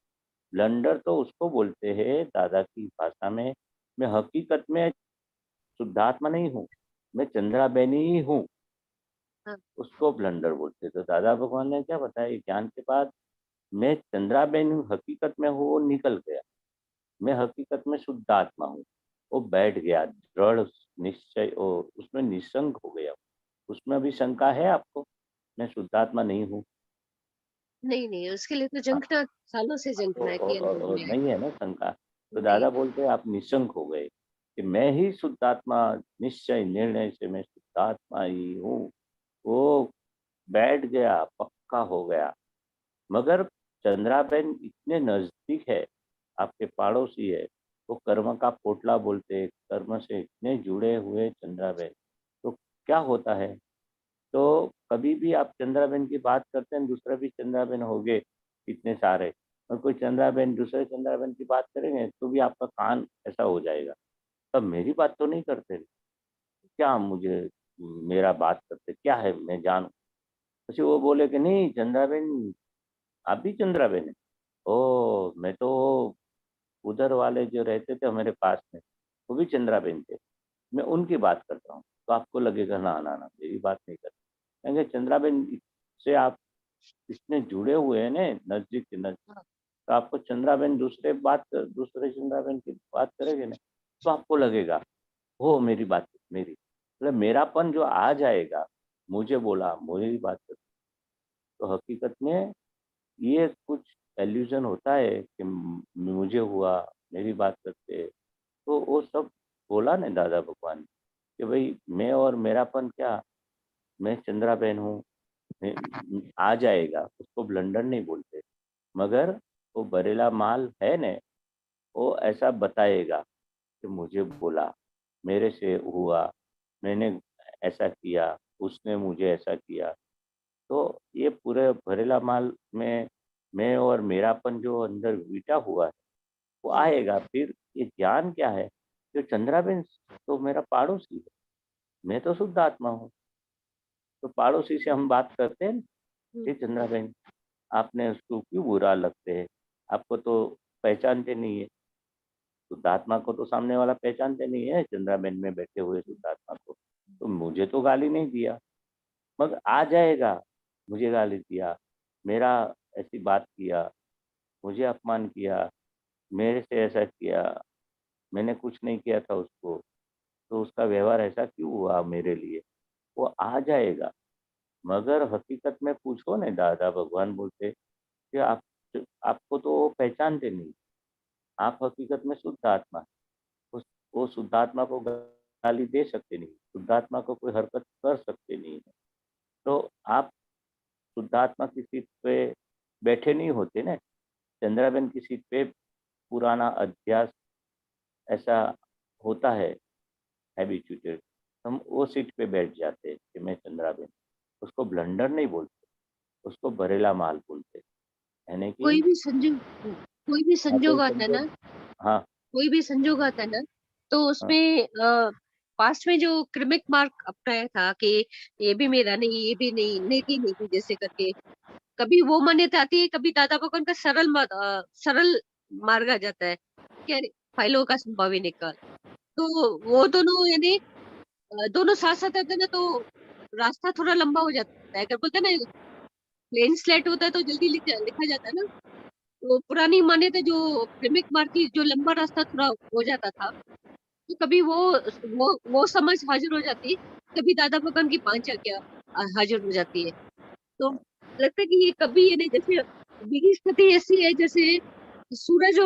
B: ब्लंडर तो उसको बोलते हैं दादा की भाषा में, मैं हकीकत में शुद्धात्मा नहीं हूँ, मैं चंद्राबेनी ही हूँ,
C: हाँ
B: उसको ब्लंडर बोलते हैं। तो दादा भगवान ने क्या बताया, ये ज्ञान के बाद मैं चंद्राबेन हूँ, हकीकत में हूँ, वो निकल गया। मैं हकीकत में शुद्ध आत्मा हूँ, वो बैठ गया दृढ़ निश्चय, वो उसमें निशंक हो गया। उसमें अभी शंका है आपको, मैं शुद्धात्मा नहीं हूँ?
C: नहीं नहीं, उसके लिए तो
B: हाँ,
C: जंकना, सालों से
B: आपको
C: जंकना है कि अनुभव में आए।
B: नहीं है ना शंका? तो
C: नहीं।
B: दादा बोलते हैं आप निशंक हो गए कि मैं ही शुद्धात्मा, निश्चय निर्णय से मैं शुद्धात्मा ही हूँ। वो बैठ गया, पक्का हो गया। मगर चंद्राबेन इतने नजदीक है, आपके पड़ोसी है, वो कर्म का पोटला बोलते हैं, कर्म से इतने जुड़े हुए चंद्राबेन। तो क्या होता है, तो कभी भी आप चंद्राबेन की बात करते हैं, दूसरा भी चंद्राबेन हो गए इतने सारे, और कोई चंद्राबेन दूसरे चंद्राबेन की बात करेंगे तो भी आपका कान ऐसा हो जाएगा, तब मेरी बात तो नहीं करते, क्या मुझे मेरा बात करते क्या है, मैं जानूं। પછી वो बोले कि नहीं चंद्राबेन, आप भी चंद्राबेन है? ओ मैं तो उधर वाले जो रहते थे हमारे पास में, वो भी चंद्राबेन थे, मैं उनकी बात करता हूँ। तो आपको लगेगा ना ना ना मेरी बात नहीं करते, कहेंगे चंद्राबेन से आप इतने जुड़े हुए हैं ना, नजदीक से नजदीक।
C: हाँ
B: तो आपको चंद्राबेन दूसरे चंद्राबेन की बात करेंगे ना, तो आपको लगेगा हो मेरी बात, मेरी मतलब मेरापन जो आ जाएगा, मुझे बोला मेरी बात कर। तो हकीकत में ये कुछ एल्यूजन होता है कि मुझे हुआ, मेरी बात करते। तो वो सब बोला ना दादा भगवान ने, कि भाई मैं और मेरापन क्या, मैं चंद्रा बहन हूँ, आ जाएगा, उसको ब्लंडर नहीं बोलते। मगर वो बरेला माल है न, वो ऐसा बताएगा कि मुझे बोला, मेरे से हुआ, मैंने ऐसा किया, उसने मुझे ऐसा किया। तो ये पूरे भरेला माल में मैं और मेरापन जो अंदर बीटा हुआ है, वो
C: हम्म
B: आएगा। फिर ये ज्ञान क्या है, जो चंद्राबेन तो मेरा पड़ोसी है, मैं तो शुद्ध आत्मा हूँ। तो पड़ोसी से हम बात करते हैं,
C: हम्म
B: ये चंद्राबेन आपने उसको क्यों बुरा लगते हैं, आपको तो पहचानते नहीं है। शुद्धात्मा को तो सामने वाला पहचानते नहीं है, चंद्राबेन में बैठे हुए शुद्धात्मा को। तो मुझे तो गाली नहीं दिया, मगर आ जाएगा, मुझे गाली दिया, मेरा ऐसी बात किया, मुझे अपमान किया, मेरे से ऐसा किया, मैंने कुछ नहीं किया था उसको, तो उसका व्यवहार ऐसा क्यों हुआ मेरे लिए, वो आ जाएगा। मगर हकीकत में पूछो ना, दादा भगवान बोलते कि आपको तो वो पहचानते नहीं, आप हकीकत में शुद्ध आत्मा है। उस वो शुद्धात्मा को गाली दे सकते नहीं, शुद्धात्मा को कोई हरकत कर सकते नहीं है। तो आप शुद्धात्मा की सीट पे बैठे नहीं होते ना, चंद्राबेन की सीट पे पुराना अध्यास ऐसा होता है, हैबिचुएटेड, हम वो सीट पे बैठ जाते हैं कि मैं चंद्राबेन, उसको ब्लंडर नहीं बोलते। उसको बरेला माल बोलते हैं। यानी कि
C: कोई भी संजोग कोई भी
B: हाँ, कोई
C: संजोग आता है ना,
B: संजोग, हाँ,
C: कोई भी संजोग आता है ना, तो
B: हाँ,
C: उसमें पास्ट में जो क्रमिक मार्ग अपनाया था कि ये भी मेरा नहीं, ये भी नहीं, नेकी नहीं थी जैसे करके, कभी वो मान्यता आती है, कभी दादा भगवान का सरल मार्ग आ जाता है कि अरे फाइलों का संभव ही निकाल। तो वो दोनों यानी दोनों साथ-साथ आते हैं ना, तो रास्ता थोड़ा लंबा हो जाता है। अगर बोलते हैं ना प्लेन स्लेट होता है तो जल्दी लिखा जाता है ना, तो पुरानी मान्यता जो क्रमिक मार्ग की जो लंबा रास्ता थोड़ा हो जाता था, तो कभी वो समझ हाज़िर हो जाती, कभी दादा भगवान की 5 आज्ञा हाज़िर हो जाती है। तो लगता है कि ये कभी ये नहीं, जैसे मेरी स्थिति ऐसी है जैसे सूरज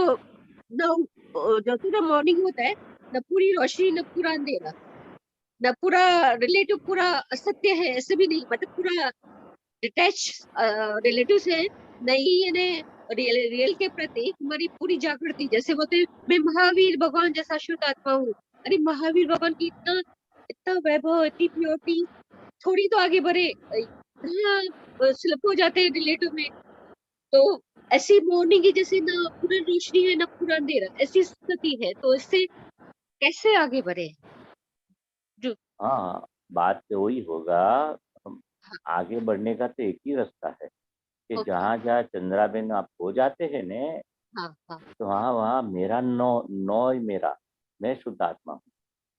C: जब पूरा मॉर्निंग होता है, ना पूरी रोशनी, ना पूरा अंधेरा, ना पूरा रिलेटिव पूरा असत्य है, ऐसे भी नहीं, मतलब पूरा डिटैच रिलेटिव्स है, नहीं यानी रियल रियल के प्रति हमारी पूरी जागृति, जैसे बोलते हैं मैं महावीर भगवान जैसा शुद्ध आत्मा हूँ। अरे महावीर भगवान की इतना इतना वैभव, इतनी प्योरिटी, थोड़ी तो आगे बढ़े, कहाँ स्लिप हो जाते हैं रिलेटिव में। तो ऐसी मॉर्निंग की जैसे ना पूरा रोशनी है ना पूरा अंधेरा, ऐसी स्थिति है, तो इससे कैसे आगे बढ़े? जो
B: हाँ, बात तो वही होगा। हम
C: हाँ,
B: आगे बढ़ने का तो एक ही रास्ता है कि
C: ओके,
B: जहाँ-जहाँ चंद्राबेन आप हो जाते हैं न,
C: हाँ, हाँ,
B: तो वहाँ-वहाँ मेरा नौ ही मेरा, मैं शुद्ध आत्मा हूँ।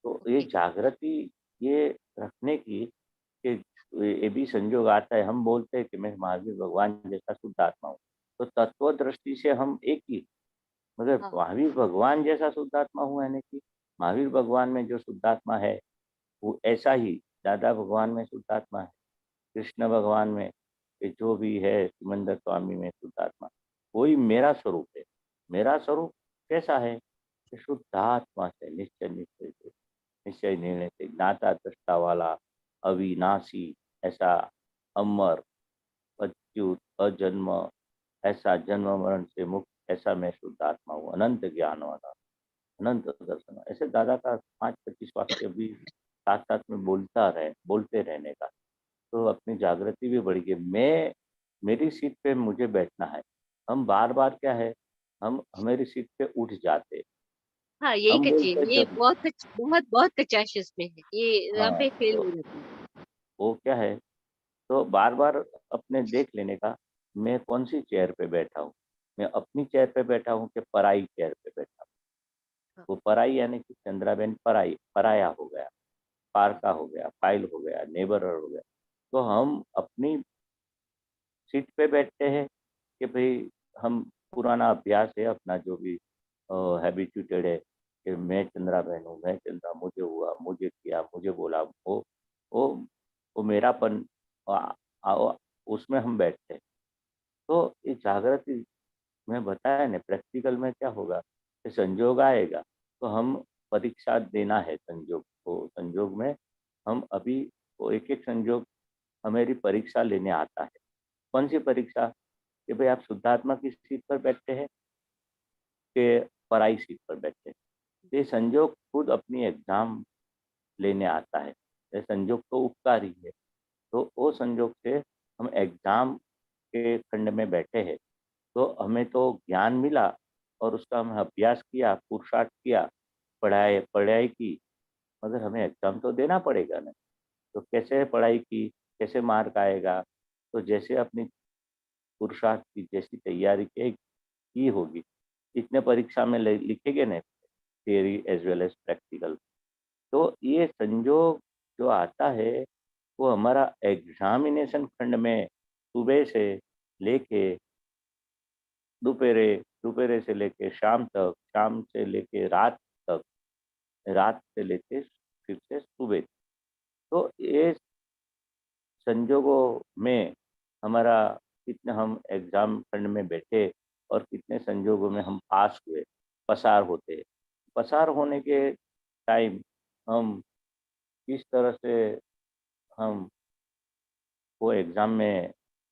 B: तो ये
C: ओके,
B: जागृति ये रखने की कि ये भी संजोग आता है, हम बोलते हैं कि मैं महावीर भगवान जैसा शुद्ध आत्मा हूँ। तो तत्व दृष्टि से हम एक ही, मगर
C: हाँ,
B: महावीर भगवान जैसा शुद्धात्मा हूँ यानी कि महावीर भगवान में जो शुद्धात्मा है, वो ऐसा ही दादा भगवान में शुद्धात्मा है, कृष्ण भगवान में ये जो भी है, सिमंदर स्वामी में शुद्धात्मा, वही मेरा स्वरूप है। मेरा स्वरूप कैसा है? कि शुद्धात्मा से निश्चय से, निश्चय निर्णय से, ज्ञाता दृष्टा वाला, अविनाशी, ऐसा अमर, अच्युत, अजन्म, ऐसा जन्म मरण से मुक्त, ऐसा मैं शुद्ध आत्मा हूँ, अनंत ज्ञान वाला, अनंत दर्शन। ऐसे दादा का 5-25 वाक्य भी साथ-साथ में बोलते रहने का, तो अपनी जागृति भी बढ़ेगी। मेरी सीट पे मुझे बैठना है। हम बार-बार क्या है, हम हमारी सीट पे उठ जाते।
C: हाँ, यही
B: हम
C: कच्ची
B: बोलते
C: ये
B: जब
C: बहुत कचाश इसमें है, ये यहाँ
B: हाँ,
C: पे फेल
B: तो
C: हो जाती है।
B: वो क्या है, तो बार-बार अपने देख लेने का, मैं कौन-सी चेयर पे बैठा हूँ। मैं अपनी चेयर पे बैठा हूँ कि पराई चेयर पे बैठा हूँ।
C: हाँ,
B: वो पराई यानी कि चंद्राबेन पराया हो गया, पारका हो गया, फाइल हो गया, नेबरर हो गया। तो हम अपनी सीट पे बैठते हैं कि भई हम पुराना अभ्यास है अपना जो भी हैबिचुएटेड है कि मैं चंद्राबेन हूँ, मैं चंद्रा, मुझे हुआ, मुझे किया, मुझे बोला, वो वो मेरापन अ, उसमें हम बैठते हैं। तो ये जागृति मैं बताया ना, प्रैक्टिकल में क्या होगा कि संजोग आएगा तो हम परीक्षा देना है संजोग को। संजोग में हम अभी वो एक-एक संजोग हमारी परीक्षा लेने आता है। कौन सी परीक्षा? कि भाई आप शुद्धात्मा की सीट पर बैठते हैं कि पराई सीट पर बैठते हैं। ये संजोग खुद अपनी एग्ज़ाम लेने आता है। ये संजोग तो उपकारी है। तो वो संजोग से हम एग्ज़ाम के खंड में बैठे हैं। तो हमें तो ज्ञान मिला और उसका हमने अभ्यास किया, पुरुषार्थ किया, पढ़ाई पढ़ाई की, मगर हमें एग्ज़ाम तो देना पड़ेगा ना। तो कैसे पढ़ाई की, कैसे मार्क आएगा? तो जैसे अपनी पुरुषार्थ की जैसी तैयारी की होगी, इतने परीक्षा में लिखेंगे ना, theory as well as practical. तो ये संजोग जो आता है, वो हमारा एग्ज़ामिनेशन खंड में सुबह से लेके दोपहरे, दोपहर से लेके शाम तक, शाम से लेके रात तक, रात से लेके फिर से सुबह। तो ये संजोगों में हमारा कितना हम एग्ज़ाम खंड में बैठे और कितने संजोगों में हम पास हुए, पसार होते हैं। पसार होने के टाइम हम किस तरह से हम वो एग्ज़ाम में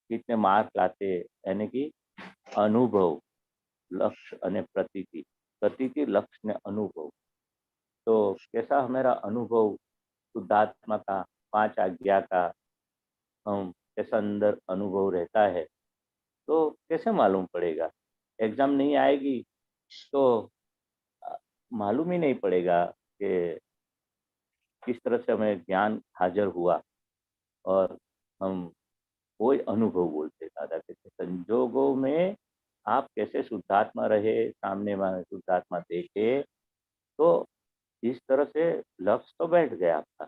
B: कितने मार्क लाते, यानी कि अनुभव, लक्ष्य અને प्रतीति, प्रतीति, लक्ष्य ने अनुभव। तो कैसा हमारा अनुभव शुद्धात्मा का, 5 आज्ञा का, हम कैसा अंदर अनुभव रहता है, तो कैसे मालूम पड़ेगा? एग्ज़ाम नहीं आएगी तो अ, मालूम ही नहीं पड़ेगा कि किस तरह से हमें ज्ञान हाज़िर हुआ और हम वही अनुभव बोलते हैं। दादा कहते संजोगों में आप कैसे शुद्धात्मा रहे, सामने वाला शुद्धात्मा देखे, तो इस तरह से लक्ष्य तो बैठ गया आपका,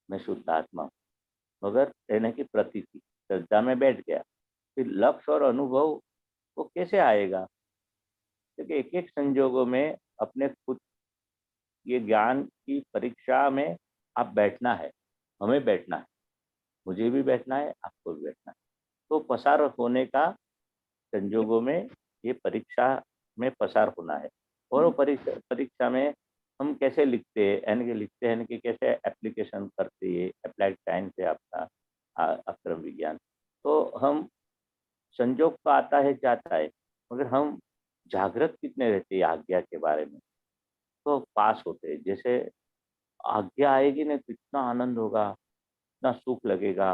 B: मैं शुद्धात्मा हूँ, मगर कहने की प्रतीति, श्रद्धा में बैठ गया। फिर लक्ष्य और अनुभव वो कैसे आएगा? क्योंकि एक-एक संजोगों में अपने खुद ये ज्ञान की परीक्षा में आप बैठना है, हमें बैठना है, मुझे भी बैठना है, आपको भी बैठना है। तो पसार होने का संजोगों में ये परीक्षा में पसार होना है और वो परीक्षा में हम कैसे लिखते हैं, यानी कि लिखते हैं, यानी कि कैसे एप्लीकेशन करते हैं, अप्लाइड साइंस है आपका अक्रम विज्ञान। तो हम संजोग तो आता है, जाता है, मगर हम जागृत कितने रहते हैं आज्ञा के बारे में, तो पास होते हैं। जैसे आज्ञा आएगी ना तो इतना आनंद होगा, इतना सुख लगेगा,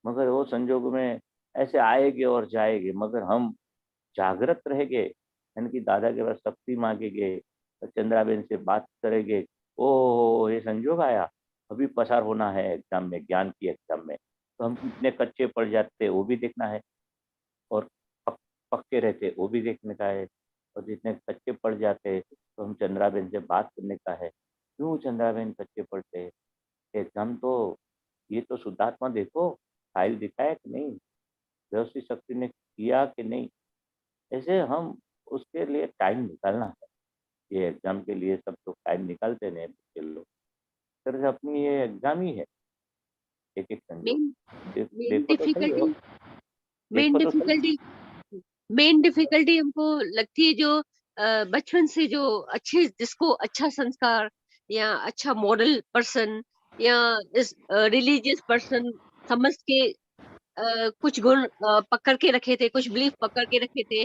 B: मगर वो संजोग में ऐसे आएँगे और जाएँगे, मगर हम जागृत रहेंगे, यानी कि दादा के पास शक्ति माँगेंगे, चंद्राबेन से बात करेंगे, ओह! ये संजोग आया, अभी पसार होना है एग्ज़ाम में, ज्ञान की एग्ज़ाम में, तो हम कितने कच्चे पड़ जाते हैं, वो भी देखना है और पक पक्के रहते, वो भी देखने का है और जितने कच्चे पड़ जाते, तो हम चंद्राबेन से बात करने का है। क्यों चंद्राबेन कच्चे पड़ते हैं? एग्ज़ाम तो ये तो शुद्धात्मा देखो, फ़ाइल दिखाया कि नहीं? व्यवस्थित शक्ति ने किया कि नहीं? ऐसे हम उसके लिए टाइम निकालना है। ये एग्ज़ाम के लिए सब लोग टाइम निकालते नहीं बच्चे लोग। इस तरह से अपनी ये एग्ज़ाम ही है, एक-एक संजोग।
C: मेन मेन
B: देखो तो सही हो,
C: डिफिकल्टी मेन
B: देखो तो सही।
C: डिफिकल्टी मेन डिफिकल्टी हमको लगती है जो बचपन से जो अच्छे जिसको अच्छा संस्कार या अच्छा मॉडल पर्सन या इस रिलीजियस पर्सन समझ के कुछ गुण पकड़ के रखे थे, कुछ बिलीफ पकड़ के रखे थे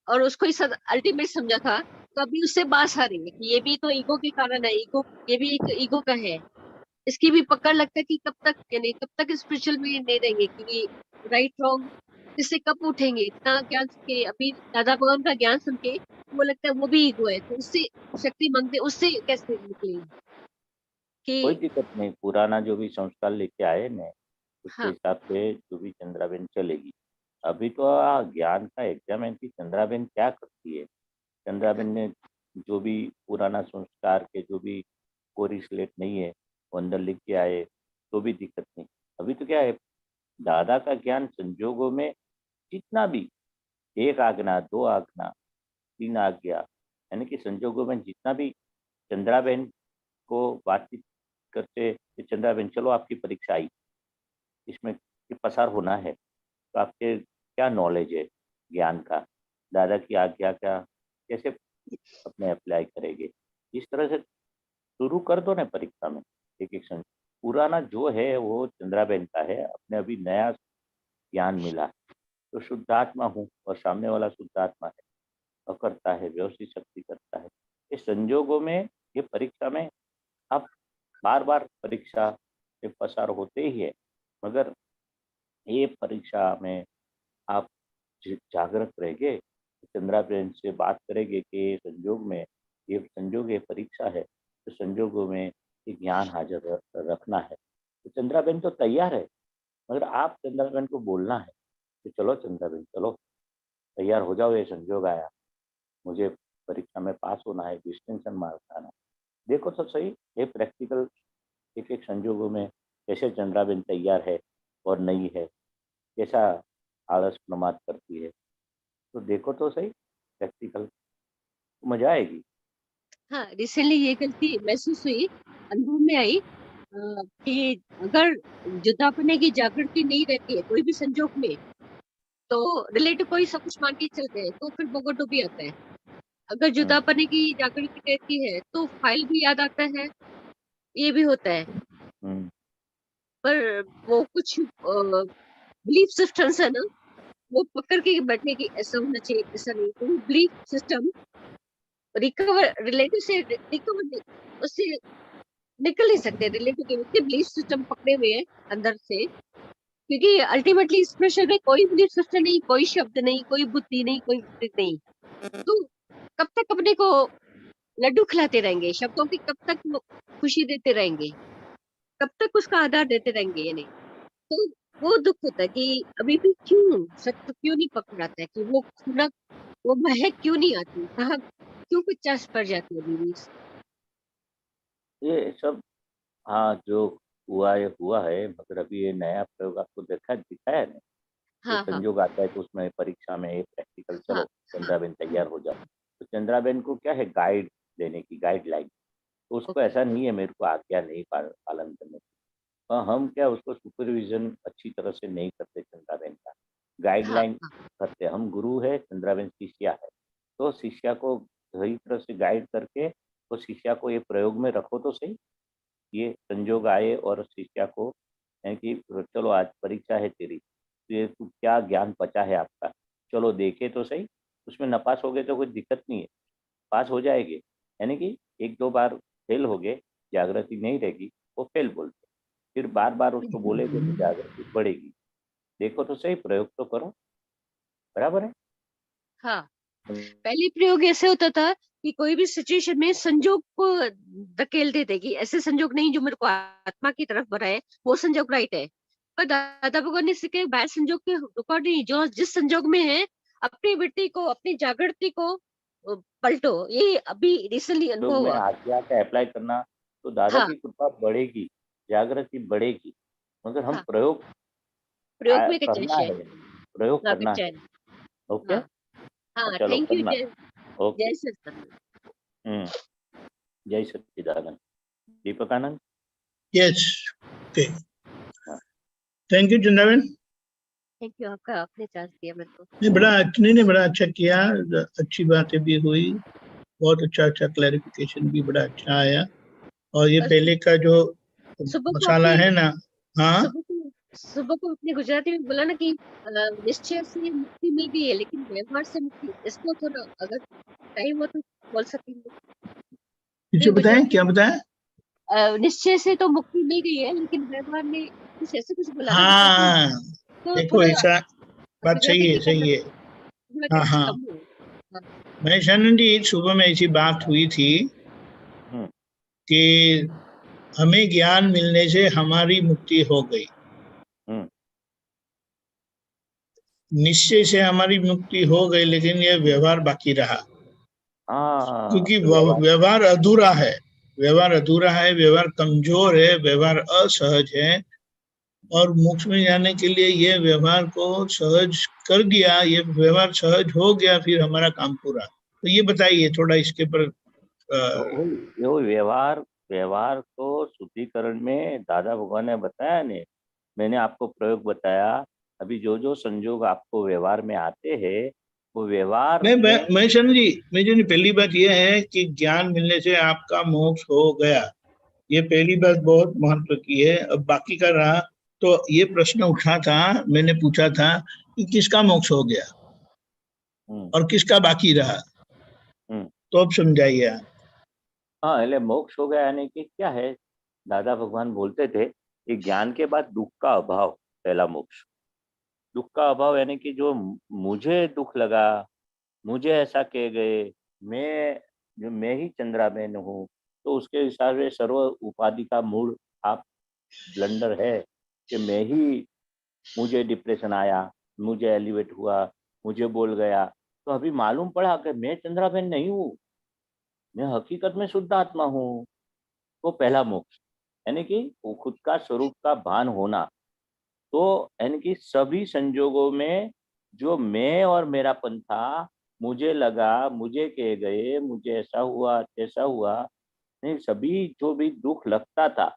C: और उसको ही अल्टीमेट समझा था, तो अभी उससे बात आ रही है कि ये भी तो ईगो के कारण है, ईगो ये भी एक ईगो का है। इसकी भी पकड़ लगता है कि कब तक यानी कब तक स्पिरिचुअल में नहीं रहेंगे कि राइट रॉन्ग इससे कब उठेंगे? इतना ज्ञान के अभी दादा भगवान का ज्ञान सुन के वो लगता है वो भी ईगो है, तो उससे शक्ति माँगते उससे कैसे निकलेंगे?
B: कोई
C: कि
B: दिक्कत नहीं, पुराना जो भी संस्कार लेके आए ना, उसके
C: हाँ,
B: हिसाब से जो भी चंद्राबेन चलेगी। अभी तो ज्ञान का एग्ज़ाम है कि चंद्राबेन क्या करती है?
C: हाँ,
B: चंद्राबेन ने जो भी पुराना संस्कार के जो भी कोरी स्लेट नहीं है, वो अंदर लिख के आए, तो भी दिक्कत नहीं। अभी तो क्या है, दादा का ज्ञान संजोगों में जितना भी 1 आज्ञा, 2 आज्ञा, 3 आज्ञा, यानी कि संजोगों में जितना भी चंद्राबेन को बातचीत करते कि चंद्राबेन चलो आपकी परीक्षा आई, इसमें कि पसार होना है, तो आपके क्या नॉलेज है ज्ञान का? दादा की आज्ञा का कैसे अपने अप्लाई करेंगे? इस तरह से शुरू कर दो ना परीक्षा में, एक-एक सन पुराना जो है वो चंद्राबेन का है, अपने अभी नया ज्ञान मिला है, तो शुद्धात्मा हूँ और सामने वाला शुद्धात्मा है और करता है, व्यवस्थित शक्ति करता है। इस संजोगों में ये परीक्षा में आप बार-बार परीक्षा से पसार होते ही है, मगर ये परीक्षा में आप जागृत रहेंगे, चंद्राबेन से बात करेंगे कि संजोग में ये संजोग ये परीक्षा है, तो संजोगों में ये ज्ञान हाजिर रखना है। तो चंद्राबेन तो तैयार है, मगर आप चंद्राबेन को बोलना है कि चलो चंद्राबेन चलो, तैयार हो जाओ, ये संजोग आया, मुझे परीक्षा में पास होना है, डिस्टिंक्शन मार्क्स आना है। देखो तो सही, ये प्रैक्टिकल एक-एक संजोगों में कैसे चंद्राबेन तैयार है और नहीं है, कैसा आलस प्रमाद करती है। तो देखो तो सही प्रैक्टिकल, मज़ा आएगी।
C: हाँ, रिसेंटली ये गलती महसूस हुई, अनुभव में आई कि अगर जुदापने की जागृति नहीं रहती है कोई भी संजोग में, तो रिलेटिव को ही सब कुछ मान के चलते हैं, तो फिर भोगोडोबी आता है। अगर
B: हुँ,
C: जुदापने की जागृति रहती है, तो फाइल भी याद आता है, ये भी होता है।
B: हुँ,
C: पर वो कुछ बिलीफ सिस्टम्स है ना, वो पकड़ के बैठने की ऐसा होना चाहिए, ऐसा नहीं। तो वो बिलीफ सिस्टम रिलेटिव से रिकवर नहीं उससे निकल नहीं सकते रिलेटिव के इतने बिलीफ सिस्टम पकड़े हुए हैं अंदर से, क्योंकि अल्टीमेटली इस प्रश्न में कोई बिलीफ सिस्टम नहीं, कोई शब्द नहीं, कोई बुद्धि नहीं, कोई विपरीत नहीं। तो कब तक अपने को लड्डू खिलाते रहेंगे, शब्दों की कब तक वो खुशी देते रहेंगे, कब तक उसका आधार देते रहेंगे, ये नहीं। तो वो दुख होता है कि अभी भी क्यों सत्य क्यों नहीं पकड़ाता है, कि वो खुनक वो महक क्यों नहीं आती, कहाँ क्यों 50 पड़ जाती है अभी भी।
B: ये सब हाँ, जो हुआ ये हुआ है, मगर अभी ये नया प्रयोग आपको दिखाया है ना, जो
C: हाँ, हाँ,
B: संजोग आता है तो उसमें परीक्षा में एक प्रैक्टिकल, चलो
C: हाँ, हाँ,
B: चंद्राबेन तैयार हो जाओ, तो चंद्राबेन को क्या है, गाइड देने की, गाइडलाइन। तो उसको
C: ओके,
B: ऐसा नहीं है मेरे को आज्ञा नहीं पालन करने की। हम क्या उसको सुपरविजन अच्छी तरह से नहीं करते चंद्राबेन का,
C: हाँ,
B: गाइडलाइन
C: हाँ,
B: करते। हम गुरु है, चंद्राबेन शिष्या है, तो शिष्या को सही तरह से गाइड करके, तो शिष्या को ये प्रयोग में रखो तो सही। ये संजोग आए और शिष्या को है कि चलो आज परीक्षा है तेरी, तो ये तू क्या ज्ञान पचा है आपका, चलो देखे तो सही। उसमें नपास हो गए तो कोई दिक्कत नहीं है, पास हो जाएंगे। यानी कि एक दो बार फेल हो गए, जागृति नहीं रहेगी, वो फेल बोलते, फिर बार बार उसको बोलेगे तो जागृति बढ़ेगी। देखो तो सही, प्रयोग तो करो, बराबर है।
C: हाँ। पहले प्रयोग ऐसे होता था कि कोई भी सिचुएशन में संजोग को धकेल देते कि ऐसे संजोग नहीं जो मेरे को आत्मा की तरफ बढ़ाए, वो संजोग राइट है। पर दादा भगवान ने सीखे बाहर संजोग के रिकॉर्ड नहीं, जो जिस संजोग में है अपनी वृत्ति को, अपनी जागृति को पलटो। ये अभी रिसेंटली
B: योग
C: अनुभव
B: में
C: हुआ।
B: आज्ञा का अप्लाई करना, तो दादा
C: हाँ,
B: की कृपा बढ़ेगी, जागृति बढ़ेगी। मगर हम
C: हाँ,
B: प्रयोग
C: प्रयोग में
B: करना
C: कच्चा है।
B: है, प्रयोग
C: हाँ,
B: करना
C: कच्चा
B: है।
C: है।
B: ओके,
C: हाँ, हाँ,
B: चलो
C: थैंक यू।
B: करना।
C: जय
B: ओके।
C: जय सत्संग।
B: हम्म। जय सच्चिदानंद। दीपकानंद।
A: यस, ओके,
B: हाँ।
A: Thank you Chandraben.
C: Thank you, आपका आपने चांस दिया मेरे को।
A: नहीं बड़ा अच्छा किया, अच्छी बातें भी हुई, बहुत अच्छा अच्छा क्लैरिफिकेशन भी बड़ा अच्छा आया। और ये
C: और
A: पहले का जो
C: सुबह को
A: मसाला
C: अपनी
A: है ना, हाँ,
C: सुबह को अपने गुजराती में बोला ना कि निश्चय से मुक्ति मिल गई है, लेकिन व्यवहार से मुक्ति, इसको थोड़ा अगर टाइम हो तो बोल सकेंगे।
A: पीछे
C: फिर
A: बताएं
C: गुजराती
A: क्या
C: में
A: बताएं।
C: निश्चय से तो मुक्ति मिल गई है, लेकिन व्यवहार में कुछ ऐसे कुछ बोला ना गुजराती में।
A: हाँ,
C: तो
A: देखो
C: थोड़ा
A: ऐसा, बात
C: गुजराती की
A: सही है।
C: थोड़ा
A: हाँ
C: टच
A: हाँ,
C: कम हुआ। हाँ,
A: महेशानंद जी सुबह में ऐसी बात हुई थी
B: हम्म।
A: कि हमें ज्ञान मिलने से हमारी मुक्ति हो गई,
B: हम्म।
A: निश्चय से हमारी मुक्ति हो गई, लेकिन यह व्यवहार बाकी रहा,
B: हाँ,
A: क्योंकि
B: व्यवहार।
A: व्यवहार अधूरा है, व्यवहार अधूरा है, व्यवहार कमजोर है, व्यवहार असहज है। और मोक्ष में जाने के लिए ये व्यवहार को सहज कर दिया, ये व्यवहार सहज हो गया, फिर हमारा काम पूरा। तो ये बताइए थोड़ा इसके ऊपर।
B: वो व्यवहार, व्यवहार को शुद्धिकरण में दादा भगवान ने बताया ने, मैंने आपको प्रयोग बताया। अभी जो जो संजोग आपको व्यवहार में आते हैं, वो व्यवहार
A: नहीं,
B: में।
A: महेशानंद जी, मेरी पहली बात यह है कि ज्ञान मिलने से आपका मोक्ष हो गया, ये पहली बात बहुत महत्व की है। अब बाकी का रहा, तो ये प्रश्न उठा था, मैंने पूछा था कि किसका मोक्ष हो गया
B: हम्म।
A: और किसका बाकी रहा,
B: हम्म।
A: तो अब समझाइए आप।
B: हाँ, એટલે मोक्ष हो गया यानी कि क्या है, दादा भगवान बोलते थे कि ज्ञान के बाद दुख का अभाव पहला मोक्ष। दुख का अभाव यानी कि जो मुझे दुख लगा, मुझे ऐसा कह गए, मैं जो मैं ही चंद्राबेन हूँ, तो उसके हिसाब से सर्व उपाधि का मूल आप ब्लंडर है कि मैं ही, मुझे डिप्रेशन आया, मुझे एलिवेट हुआ, मुझे बोल गया, तो अभी मालूम पड़ा कि मैं चंद्राबेन नहीं हूँ, मैं हकीकत में शुद्ध आत्मा हूँ। वो पहला मोक्ष, यानी कि वो खुद का स्वरूप का भान होना। तो यानी कि सभी संजोगों में जो मैं और मेरापन था, मुझे लगा, मुझे कह गए, मुझे ऐसा हुआ ऐसा हुआ, नहीं, सभी जो भी दुख लगता था,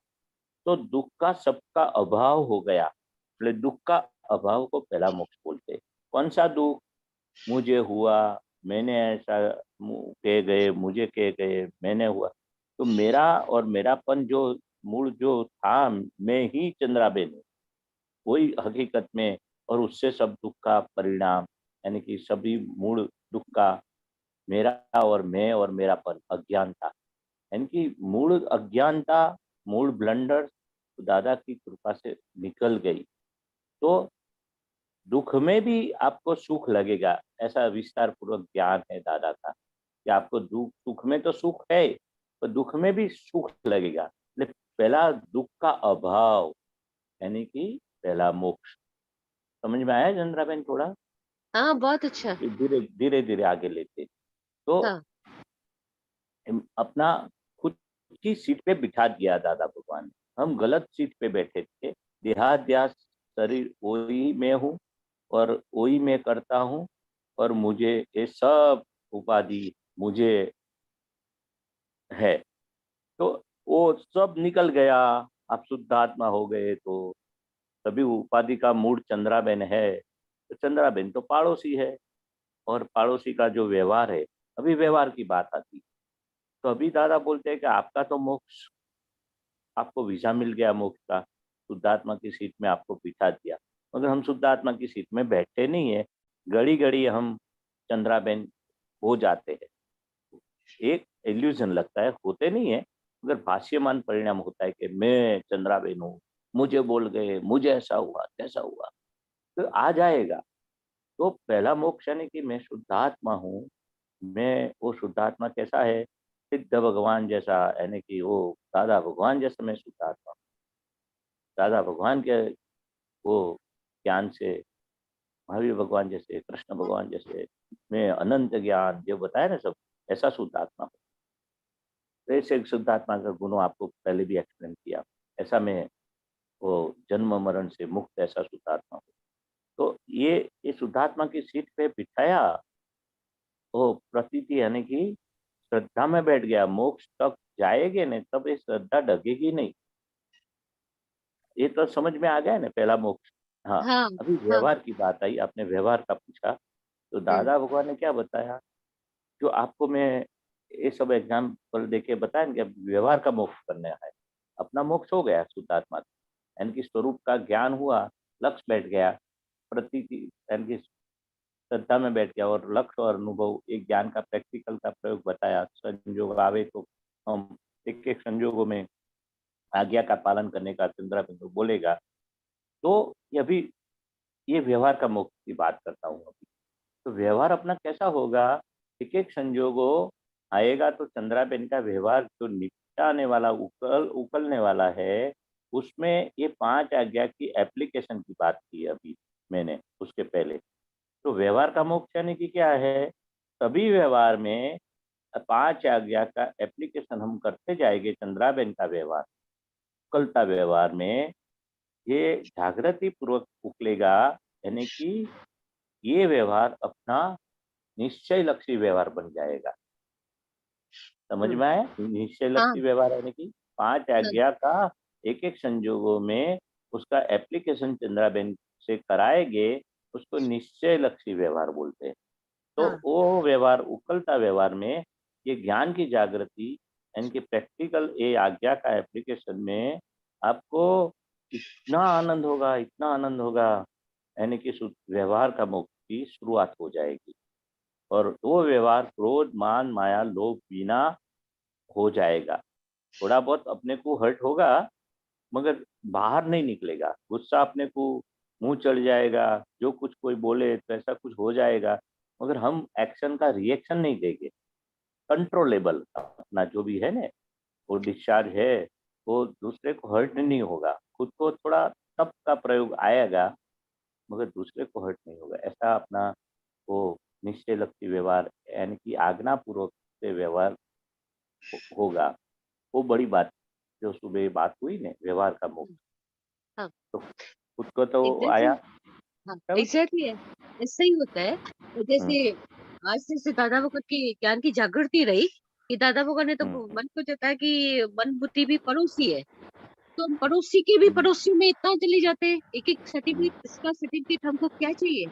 B: तो दुख का सबका अभाव हो गया। इसलिए दुख का अभाव को पहला मोक्ष बोलते हैं। कौन सा दुख मुझे हुआ, मैंने ऐसा कह गए, मुझे कह गए, मैंने हुआ, तो मेरा और मेरापन जो मूल जो था, मैं ही चंद्राबेन हूँ, वही हकीकत में। और उससे सब दुख का परिणाम, यानी कि सभी मूल दुख का मेरा और मेरापन अज्ञानता, यानी कि मूल अज्ञानता, मूल ब्लंडर दादा की कृपा से निकल गई। तो दुख में भी आपको सुख लगेगा, ऐसा विस्तार पूर्वक ज्ञान है दादा का कि आपको दुख सुख में तो सुख है, पर दुख में भी सुख लगेगा। लेकिन पहला दुख का अभाव यानी कि पहला मोक्ष। समझ में आया चंद्राबेन? थोड़ा
C: हाँ, बहुत अच्छा।
B: धीरे धीरे धीरे आगे लेते तो
C: हाँ,
B: अपना खुद की सीट पे बिठा दिया दादा भगवान ने। हम गलत सीट पे बैठे थे। देहाध्यास शरीर वही मैं हूँ और वही मैं करता हूँ, और मुझे ये सब उपाधि मुझे है। तो वो सब निकल गया, आप शुद्ध आत्मा हो गए। तो सभी उपाधि का मूड चंद्राबेन है, तो चंद्राबेन तो पड़ोसी है, और पड़ोसी का जो व्यवहार है, अभी व्यवहार की बात आती। तो अभी दादा बोलते हैं कि आपका तो मोक्ष, आपको वीजा मिल गया मोक्ष का, शुद्धात्मा की सीट में आपको बिठा दिया, मगर हम शुद्धात्मा की सीट में बैठते नहीं है। घड़ी घड़ी हम चंद्राबेन हो जाते हैं। एक इल्यूजन लगता है, होते नहीं है, मगर भाष्यमान परिणाम होता है कि मैं चंद्राबेन हूँ, मुझे बोल गए, मुझे ऐसा हुआ कैसा हुआ। तो आ जाएगा। तो पहला मोक्ष यानी कि मैं शुद्धात्मा हूँ। मैं वो शुद्धात्मा कैसा है? सिद्ध भगवान जैसा, यानी कि वो दादा भगवान जैसा मैं शुद्धात्मा हूँ। दादा भगवान के वो ज्ञान से, महावीर भगवान जैसे, कृष्ण भगवान जैसे मैं अनंत ज्ञान जो बताया ना सब, ऐसा शुद्धात्मा हूँ। तो ऐसे शुद्धात्मा का गुणों आपको पहले भी एक्सप्लेन किया। ऐसा मैं वो जन्म मरण से मुक्त ऐसा शुद्धात्मा हूँ। तो ये शुद्धात्मा की सीट पे बिठाया, वो प्रतीति यानी कि श्रद्धा में बैठ गया। मोक्ष तक जाएंगे नहीं तब ये श्रद्धा डगेगी नहीं। ये तो समझ में आ गया ना पहला मोक्ष। हाँ,
C: हाँ,
B: अभी
C: हाँ।
B: व्यवहार की बात आई, आपने व्यवहार का पूछा। तो
C: हुँ,
B: दादा भगवान ने क्या बताया, जो आपको मैं ये सब एग्जाम्पल देके बताया ना कि अब व्यवहार का मोक्ष करना है। अपना मोक्ष हो गया शुद्धात्मा, यानी कि स्वरूप का ज्ञान हुआ, लक्ष्य बैठ गया, प्रतीति यानी कि श्रद्धा में बैठ गया, और लक्ष्य और अनुभव एक ज्ञान का प्रैक्टिकल का प्रयोग बताया। संयोग आवे तो हम एक एक संयोगों में आज्ञा का पालन करने का चंद्रा बिंदु बोलेगा। तो ये अभी ये व्यवहार का मोक्ष की बात करता हूँ अभी। तो व्यवहार अपना कैसा होगा? एक एक संयोगों आएगा तो चंद्राबेन का व्यवहार जो निपटाने वाला उकलने वाला है, उसमें ये 5 आज्ञा की एप्लीकेशन की बात की अभी मैंने उसके पहले। तो व्यवहार का मोक्ष यानी कि क्या है? सभी व्यवहार में 5 आज्ञा का एप्लीकेशन हम करते जाएंगे। चंद्राबेन का व्यवहार, उकलता व्यवहार में ये जागृति पूर्वक उकलेगा, यानी कि ये व्यवहार अपना निश्चय लक्षी व्यवहार बन जाएगा। समझ
C: हुँ।
B: में आया? निश्चय
C: हाँ,
B: लक्षी व्यवहार यानी कि 5
C: हाँ,
B: आज्ञा का एक एक संजोगों में उसका एप्लीकेशन चंद्राबेन से कराएंगे, उसको निश्चय लक्षी व्यवहार बोलते हैं। तो
C: हाँ,
B: वो व्यवहार, उकलता व्यवहार में ये ज्ञान की जागृति यानी कि प्रैक्टिकल ये आज्ञा का एप्लीकेशन में आपको इतना आनंद होगा, इतना आनंद होगा, यानी कि व्यवहार का मोक्ष की शुरुआत हो जाएगी। और वो व्यवहार क्रोध मान माया लोभ बिना हो जाएगा। थोड़ा बहुत अपने को हर्ट होगा, मगर बाहर नहीं निकलेगा। गुस्सा अपने को मुंह चढ़ जाएगा, जो कुछ कोई बोले तो ऐसा कुछ हो जाएगा, मगर हम एक्शन का रिएक्शन नहीं देंगे। कंट्रोलेबल अपना जो भी है ना, वो डिस्चार्ज है, वो दूसरे को हर्ट नहीं होगा। खुद को थोड़ा तप का प्रयोग आएगा, मगर दूसरे को हर्ट नहीं होगा। ऐसा अपना वो निश्चय लक्षी व्यवहार यानी कि आज्ञा पूर्वक से व्यवहार होगा। वो बड़ी बात जो सुबह बात हुई ना व्यवहार का मुक्त,
C: हाँ,
B: तो खुद को तो
C: एग्ज़ैक्टली।
B: आया
C: हाँ,
B: तब।
C: एग्ज़ैक्टली है। ऐसा ही होता है। तो
B: हम्म,
C: जैसे आज जैसे दादा भगत की ज्ञान की जागृति रही कि दादा भगत ने तो
B: हम्म,
C: मन को जताया कि मन बुद्धि भी पड़ोसी है। तो हम पड़ोसी के भी
B: हम्म,
C: पड़ोसियों में इतना चले जाते हैं, एक-एक
B: हम्म,
C: सर्टिफ़िकेट इसका सर्टिफ़िकेट हमको क्या चाहिए?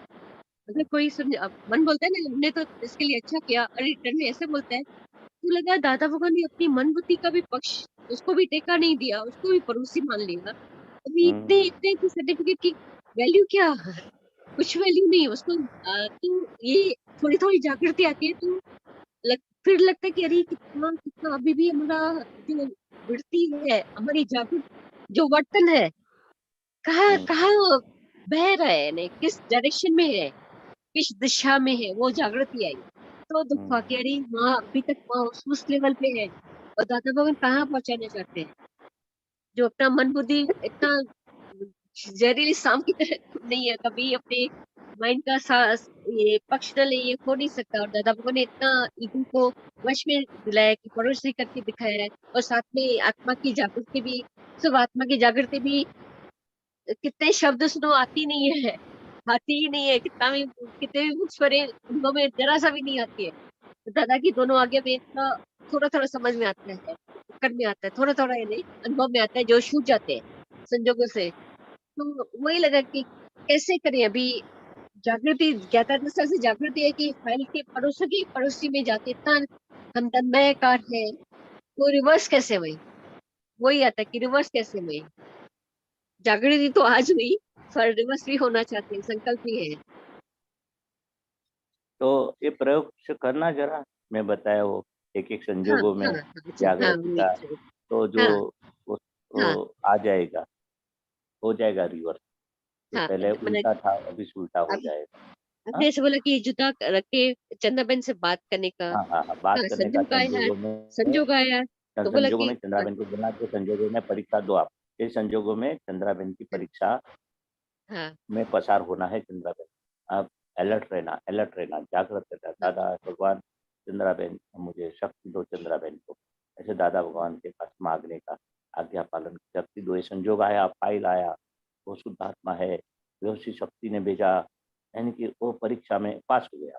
C: अगर कोई समझ मन बोलता है ना हमने तो इसके लिए अच्छा किया और रिटर्न में ऐसे बोलता है, तो लगा दादा भगवान ने अपनी मन बुद्धि का भी पक्ष उसको भी टेका नहीं दिया, उसको भी पड़ोसी मान लिया। अभी इतने
B: हम्म,
C: इतने की सर्टिफ़िकेट की वैल्यू क्या? कुछ वैल्यू नहीं है उसको। तो ये थोड़ी-थोड़ी जागृति आती है तो लग फिर लगता है कि अरे कितना कितना अभी भी हमारा जो वृत्ति है, हमारी जागृत जो वर्तन है, कहाँ
B: हम्म,
C: कहाँ बह रहा है, यानी किस डायरेक्शन में है, किस दिशा में है, वो जागृति आई। तो दुख हुआ कि अरे माँ अभी तक माँ उस लेवल पे है, और दादा भगवान कहाँ पहुंचाना चाहते हैं, जो अपना मन बुद्धि इतना जहरीली सांप की तरह नहीं है, कभी अपने माइंड का सांस ये पक्ष न ले, ये खो नहीं सकता। और दादा भगवान ने इतना ईगो को वश में दिलाया कि पड़ोसी करके दिखाया है, और साथ में आत्मा की जागृति भी, सिर्फ आत्मा की जागृति भी, कितने शब्द सुनो आती नहीं है, आती ही नहीं है, कितना भी कितने भी बुक्स पढ़े उनको में जरा सा भी नहीं आती है। तो दादा की दोनों आगे में इतना थोड़ा थोड़ा समझ में आता है, पकड़ में आता है, थोड़ा थोड़ा ये नहीं, अनुभव में आता है, जो छूट जाते हैं संजोगों से। तो वही लगा कि कैसे करें अभी, जागृति ज्ञाता दशा से जागृति है कि फाइल के पड़ोसों की पड़ोसी में जाते इतना हम तन्मयकार है, वो रिवर्स कैसे हुई, वही आता है कि रिवर्स कैसे हुई। जागृति तो आज हुई, पर रिवर्स भी होना चाहते हैं, संकल्प भी है।
B: तो ये प्रयोग से करना जरा, मैं बताया वो एक एक
C: हाँ
B: संजोगों में
C: हाँ हाँ, अच्छा हाँ
B: जागृति
C: वही,
B: का, तो जो
C: हाँ हाँ
B: वो आ जाएगा, हो जाएगा रिवर्स। जो
C: हाँ,
B: पहले
C: मैंने
B: उल्टा था अभी उल्टा हो
C: अब
B: जाएगा। हाँ
C: आपने ऐसे बोला कि जूता रख के चंदाबेन से बात करने का,
B: हाँ हाँ हाँ, बात
C: हाँ
B: करने का
C: संजोग आया, संजोग आया, तो बोला
B: संजोगों
C: कि
B: में चंद्राबेन को बोलना कि संजोगों में परीक्षा दो आप, ये संजोगों में चंद्राबेन की परीक्षा
C: हाँ
B: में पसार होना है। चंद्राबेन आप अलर्ट रहना, जागृत रहना।
C: हाँ
B: दादा भगवान चंद्राबेन, मुझे शक्ति दो चंद्राबेन को, ऐसे दादा भगवान के पास मांगने का, आज्ञा पालन की शक्ति दो। ये संजोग आया, फाइल आया, वो शुद्ध आत्मा है, व्यवस्थित शक्ति ने भेजा, यानी कि वो परीक्षा में पास हो गया।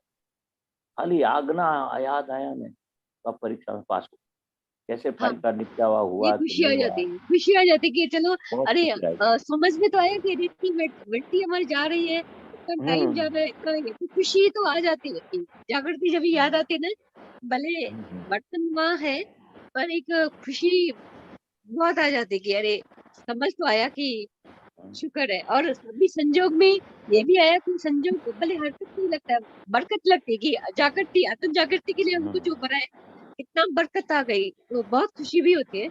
B: खाली आगना याद आया ने तो आप परीक्षा में पास हो। कैसे
C: हाँ,
B: फाइल का निपटावा
C: ये
B: हुआ कि
C: खुशी आ
B: नहीं हुआ,
C: जाती है, खुशी आ जाती है कि चलो,
B: बहुत
C: अरे
B: खुशी आई।
C: समझ में तो आया कि अरे इतनी मिट्टी हमारी जा रही है, इतना टाइम जा
B: हम्म
C: रहा है, इतना ये तो खुशी तो आ जाती है कि जागृति जब याद आती है ना, भले
B: हम्म,
C: बर्तन वहाँ है, पर एक खुशी बहुत आ जाती है कि अरे समझ तो आया कि
B: हम्म,
C: शुक्र है। और अभी संजोग में ये भी आया कि संजोग भले हरकत नहीं लगता है, बरकत लगती है कि जागृति, आत्म जागृति के लिए हमको
B: हम्म,
C: जो बना है, इतना बरकत आ गई, तो बहुत खुशी भी होती है।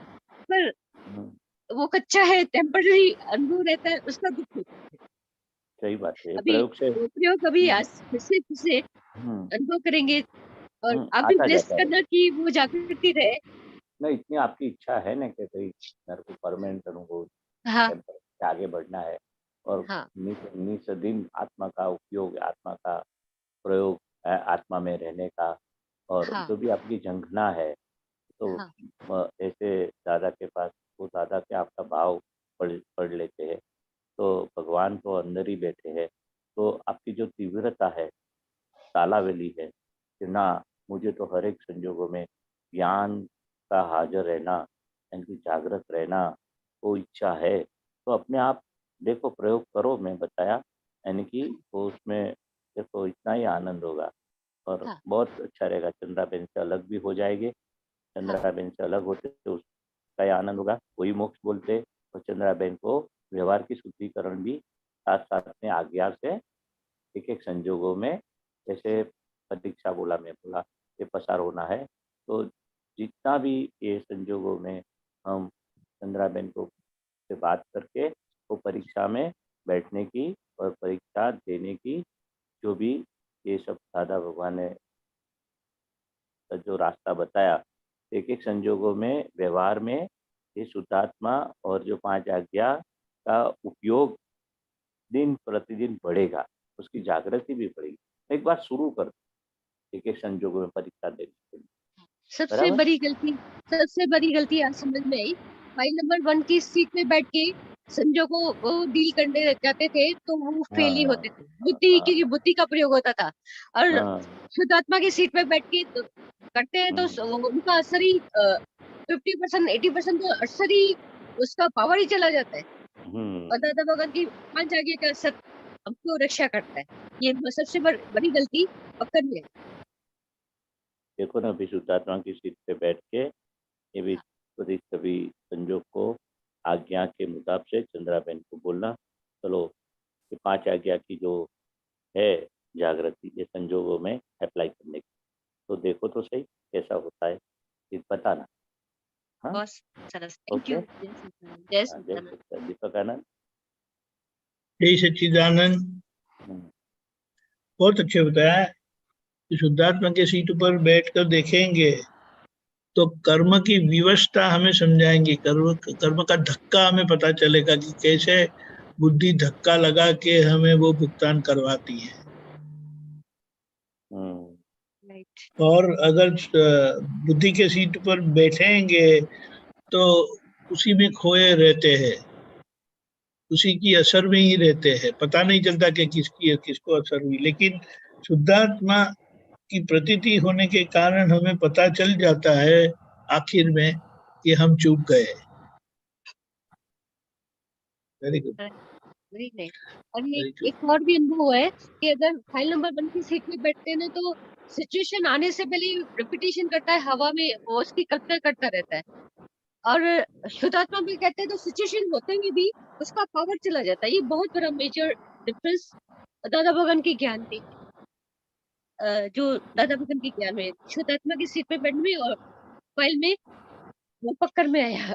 C: पर
B: हम्म,
C: वो कच्चा है, टेम्पररी अनुभव रहता है, उसका दुख होता है।
B: सही बात है, ये
C: अभी
B: प्रयोग से
C: वो प्रयोग अभी आज फिर से अनुभव करेंगे, और आप भी
B: आता
C: ब्लेस
B: जाता है।
C: करना कि वो जागृति रहे।
B: नहीं, इतनी आपकी इच्छा है ना कि भाई मेरे को परमानेंट अनुभव
C: हाँ
B: टेम्पर से आगे बढ़ना है, और
C: हाँ
B: नित दिन आत्मा का उपयोग, आत्मा का प्रयोग, आत्मा में रहने का, और
C: हाँ
B: जो भी आपकी झंखना है, तो
C: हाँ
B: ऐसे दादा के पास, वो दादा के आपका भाव पढ़ लेते हैं, तो भगवान तो अंदर ही बैठे हैं। तो आपकी जो तीव्रता है, तालावेली है कि ना, मुझे तो हर एक संजोगों में ज्ञान का हाजिर रहना, यानी जागृत रहना, वो इच्छा है। तो अपने आप देखो, प्रयोग करो, मैं बताया, यानी कि वो उसमें देखो इतना ही आनंद होगा, और
C: हाँ
B: बहुत अच्छा रहेगा। चंद्राबेन से अलग भी हो जाएंगे,
C: हाँ
B: चंद्राबेन से अलग होते तो उसका ही आनंद होगा, वही मोक्ष बोलते। और चंद्राबेन को व्यवहार की शुद्धिकरण भी साथ साथ में आज्ञा से एक एक संजोगों में, जैसे परीक्षा बोला, मैं बोला, ये पसार होना है। तो जितना भी ये संजोगों में हम चंद्राबेन को से बात करके वो परीक्षा में बैठने की और परीक्षा देने की, जो भी ये सब दादा भगवान ने जो रास्ता बताया, एक एक संजोगों में व्यवहार में ये शुद्धात्मा और जो 5 आज्ञा का उपयोग दिन प्रतिदिन बढ़ेगा, उसकी जागृति भी बढ़ेगी। एक बार शुरू कर, एक एक संजोगों में परीक्षा देने के लिए,
C: सबसे
B: बराबर।
C: बड़ी गलती, सबसे बड़ी गलती आज समझ में आई, फाइल नंबर 1 की सीट में बैठ के संजो को वो डील करने जाते थे, तो वो फेल ही
B: हाँ
C: होते थे, बुद्धि की
B: हाँ
C: बुद्धि का प्रयोग होता था। और
B: हाँ,
C: शुद्धात्मा की सीट में बैठ के तो करते हैं, तो उनका असर ही 50% 80% तो असर ही, उसका पावर ही चला जाता है। और दादा भगवान की 5 आज्ञा का असर हमको रक्षा करता है। ये सबसे बड़ी गलती पकड़ में है।
B: देखो ना, अभी शुद्धात्मा की सीट पे बैठ के ये भी कभी कभी संजोग को आज्ञा के मुताबिक से चंद्राबेन को बोलना, चलो ये 5 आज्ञा की जो है जागृति, ये संजोगों में अप्लाई करने की, तो देखो तो सही कैसा होता है, ये बताना। हाँ,
C: बहुत सरस, थैंक
B: ओके।
C: यू, जय सच्चिदानंद, जय
B: हाँ, जय
C: सच्चिदानंद।
B: सच्चिदानंद। दीपक आनंद।
A: जय सच्चिदानंद। बहुत अच्छे बताया कि शुद्धात्मा के सीट पर बैठकर देखेंगे तो कर्म की विवशता हमें समझाएंगे, कर्म का धक्का हमें पता चलेगा कि कैसे बुद्धि धक्का लगा के हमें वो भुगतान करवाती है।
C: राइट।
A: और अगर बुद्धि के सीट पर बैठेंगे तो उसी में खोए रहते हैं, उसी की असर में ही रहते हैं, पता नहीं चलता कि किसकी किसको असर हुई। लेकिन शुद्धात्मा की प्रतीति होने के कारण हमें पता चल जाता है आखिर में कि हम चूक गए। Very good,
C: very nice. और ये
A: वेरी गुड।
C: एक और भी अनुभव है कि अगर फाइल नंबर 1 की सीट पे बैठते हैं ना, तो सिचुएशन आने से पहले रिपीटेशन करता है, हवा में वो उसकी कल्पना करता रहता है। और शुद्धात्मा भी कहते हैं तो सिचुएशन होते हुए भी उसका पावर चला जाता है। ये बहुत बड़ा मेजर डिफरेंस दादा भगवान के ज्ञान में, जो दादा भगवान के ज्ञान में शुद्धात्मा की सीट पे बैठने में और फाइल में वो पकड़ में आया।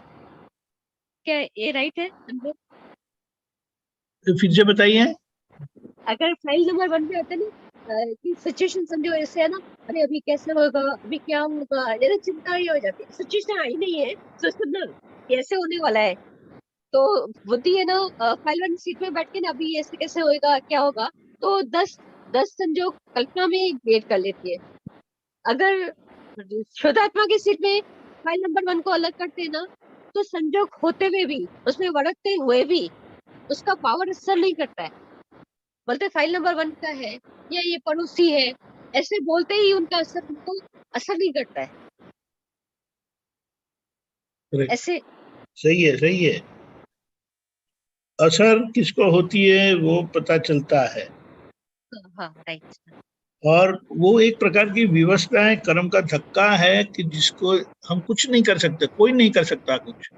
C: क्या ये राइट है अनुभव?
A: तो फिर से बताइए।
C: अगर फाइल नंबर 1 पे आता है ना, कि सिचुएशन समझो ऐसे है ना, अरे अभी कैसे होगा, अभी क्या होगा, ये चिंता ही हो जाती है। सिचुएशन आई नहीं है, सोचो ना कैसे होने वाला है, तो बुद्धि है ना, फाइल 1 सीट में बैठ के ना अभी ऐसे कैसे होएगा, क्या होगा, तो 10 संजोग कल्पना में क्रिएट कर लेती है। अगर शुद्धात्मा की सीट में फाइल नंबर 1 को अलग करते हैं ना, तो संजोग होते हुए भी, उसमें भड़कते हुए भी उसका पावर असर नहीं करता है। बोलते फाइल नंबर 1 का है या ये पड़ोसी है, ऐसे बोलते ही उनका असर उनको असर नहीं करता है।
A: Correct.
C: ऐसे
A: सही है, सही है। असर किसको होती है वो पता चलता है।
C: हाँ, राइट।
A: और वो एक प्रकार की विवशता है, कर्म का धक्का है कि जिसको हम कुछ नहीं कर सकते, कोई नहीं कर सकता कुछ।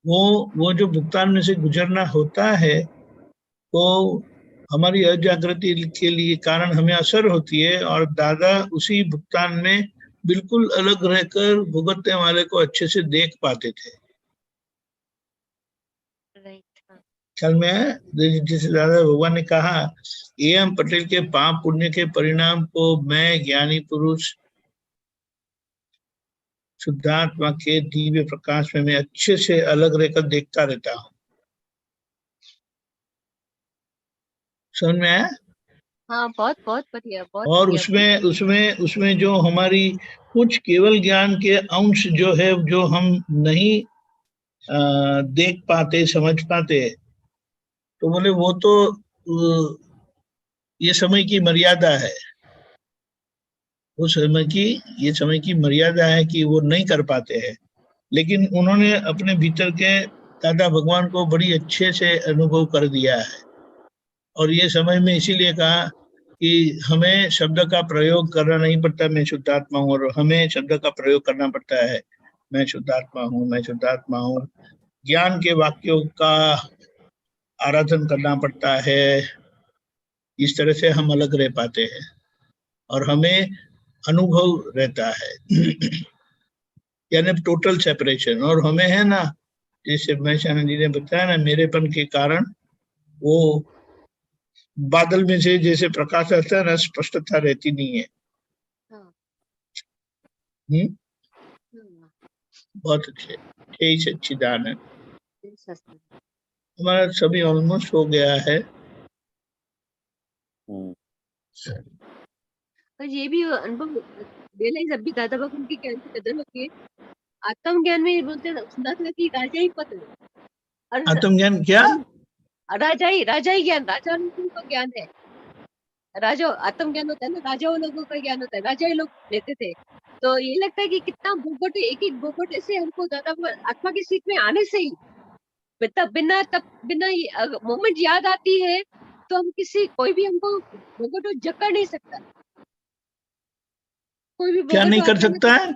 A: वो जो भुगतान में से गुजरना होता है वो हमारी अजागृति के लिए कारण हमें असर होती है, और दादा उसी भुगतान में बिल्कुल अलग रहकर भुगतने वाले को अच्छे से देख पाते थे।
C: राइट।
A: ख्याल में है, जैसे दादा भगवान ने कहा, एम पटेल के पाप पुण्य के परिणाम को मैं ज्ञानी पुरुष शुद्धात्मा के दिव्य प्रकाश में मैं अच्छे से अलग रहकर देखता रहता हूँ। समझ में आया?
C: हाँ, बहुत बहुत बढ़िया, बहुत
A: और
C: बढ़िया।
A: उसमें जो हमारी कुछ केवल ज्ञान के अंश जो है, जो हम नहीं देख पाते, समझ पाते, तो बोले वो तो ये समय की मर्यादा है। वो ये समय की मर्यादा है कि वो नहीं कर पाते हैं। लेकिन उन्होंने अपने भीतर के दादा भगवान को बड़ी अच्छे से अनुभव कर दिया है। और ये समय में इसीलिए कहा कि हमें शब्द का प्रयोग करना नहीं पड़ता, मैं शुद्धात्मा हूँ, और हमें शब्द का प्रयोग करना पड़ता है, मैं शुद्धात्मा हूँ, मैं शुद्धात्मा हूँ। ज्ञान के वाक्यों का आराधन करना पड़ता है। इस तरह से हम अलग रह पाते हैं और हमें अनुभव रहता है यानी टोटल सेपरेशन। और हमें है ना, जैसे महेशानंद जी ने बताया ना, मेरेपन के कारण वो बादल में से जैसे प्रकाश आता है ना, स्पष्टता रहती नहीं है।
C: हाँ।
A: बहुत अच्छे, जय सच्चिदानंद।
C: सच्चिदानंद।
A: हमारा सभी ऑलमोस्ट हो गया है।
C: और ये भी अनुभव रियलाइज अभी दादा भगवान की ज्ञान की कदर होती है। आत्म ज्ञान में बोलते हैं, सुना था कि राजा ही पता है। और
A: आत्मज्ञान क्या?
C: राजा ही ज्ञान, राजा लोगों का ज्ञान है। राजा आत्म ज्ञान होता है ना, राजाओं लोगों का ज्ञान होता है, राजा ही लोग लेते थे। तो ये लगता है कि कितना बोगट, एक एक बोगट ऐसे हमको दादा आत्मा की सीट में आने से ही बिना मोमेंट याद आती है, तो हम कोई भी हमको बोगट जकड़ नहीं सकता। कोई भी
A: क्या नहीं
C: बोगट
A: कर
C: आत्मा
A: सकता है?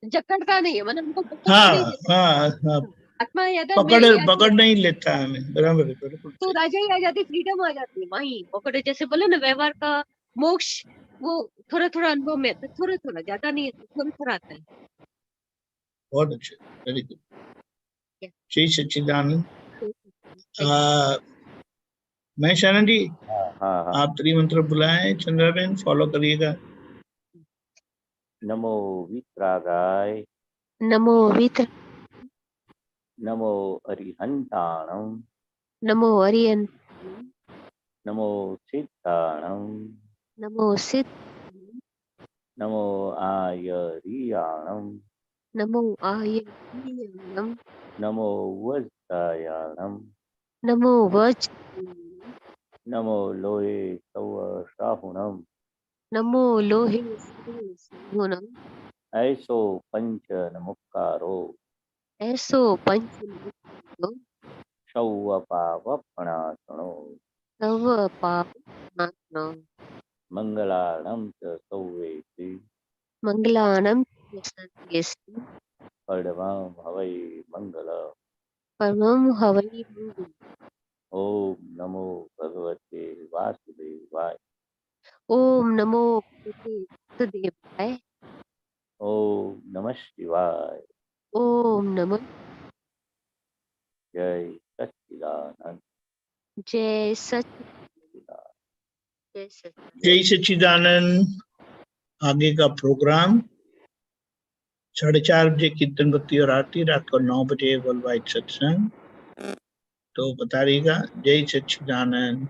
C: जकड़ता नहीं है, मतलब हमको पकड़ नहीं
A: हाँ
C: देता।
A: हाँ हाँ,
C: आत्मा याद है, मैं
A: पकड़ नहीं लेता हमें। बराबर है, बिल्कुल
C: तो
A: सही।
C: राजा ही आ जाती, फ्रीडम आ जाती है वहीं पकड़े। जैसे बोले ना, व्यवहार का मोक्ष, वो थोड़ा थोड़ा अनुभव में आता है, थोड़ा थोड़ा, ज्यादा नहीं है, थोड़ा थोड़ा आता है।
A: बहुत अच्छे, वेरी गुड। जय सच्चिदानंद। मैं शरण जी,
B: हाँ हाँ हाँ।
A: आप त्रिमंत्र बुलाएं, चंद्राबेन फॉलो करिएगा।
B: नमो वित्रागाय,
C: नमो वित्र,
B: नमो अरिहंताणं,
C: नमो अरियन,
B: नमो सिद्धाणं,
C: नमो सिद्ध,
B: नमो आयरियाणं,
C: नमो आयर्यम,
B: नमो वज्रायाणं,
C: नमो वज,
B: नमो लोहे सवशाहुणं,
C: नमो लोहे गुणम,
B: ऐसो पंच नमुक्कारो,
C: ऐसो पंच
B: शौवपावपणासनो,
C: नव पाप नाशनो,
B: मंगलाणं च सौवेति,
C: मंगलानम सत्यस्य,
B: पडवं हवै मंगल।
C: परमं हवै मंगल।
B: ओम नमो भगवते वासुदेवाय,
C: ओम नमो भगवते वासुदेवाय,
B: ओम नमः शिवाय,
C: ओम नमः,
B: जय सच्चिदानंद।
C: जय सच, जय सच।
A: जय सच्चिदानंद। आगे का प्रोग्राम 4:30 बजे कीर्तन भक्ति और आरती, रात को 9 बजे वर्ल्ड वाइड सत्संग। तो बता रहिएगा। जय सच्चिदानंद।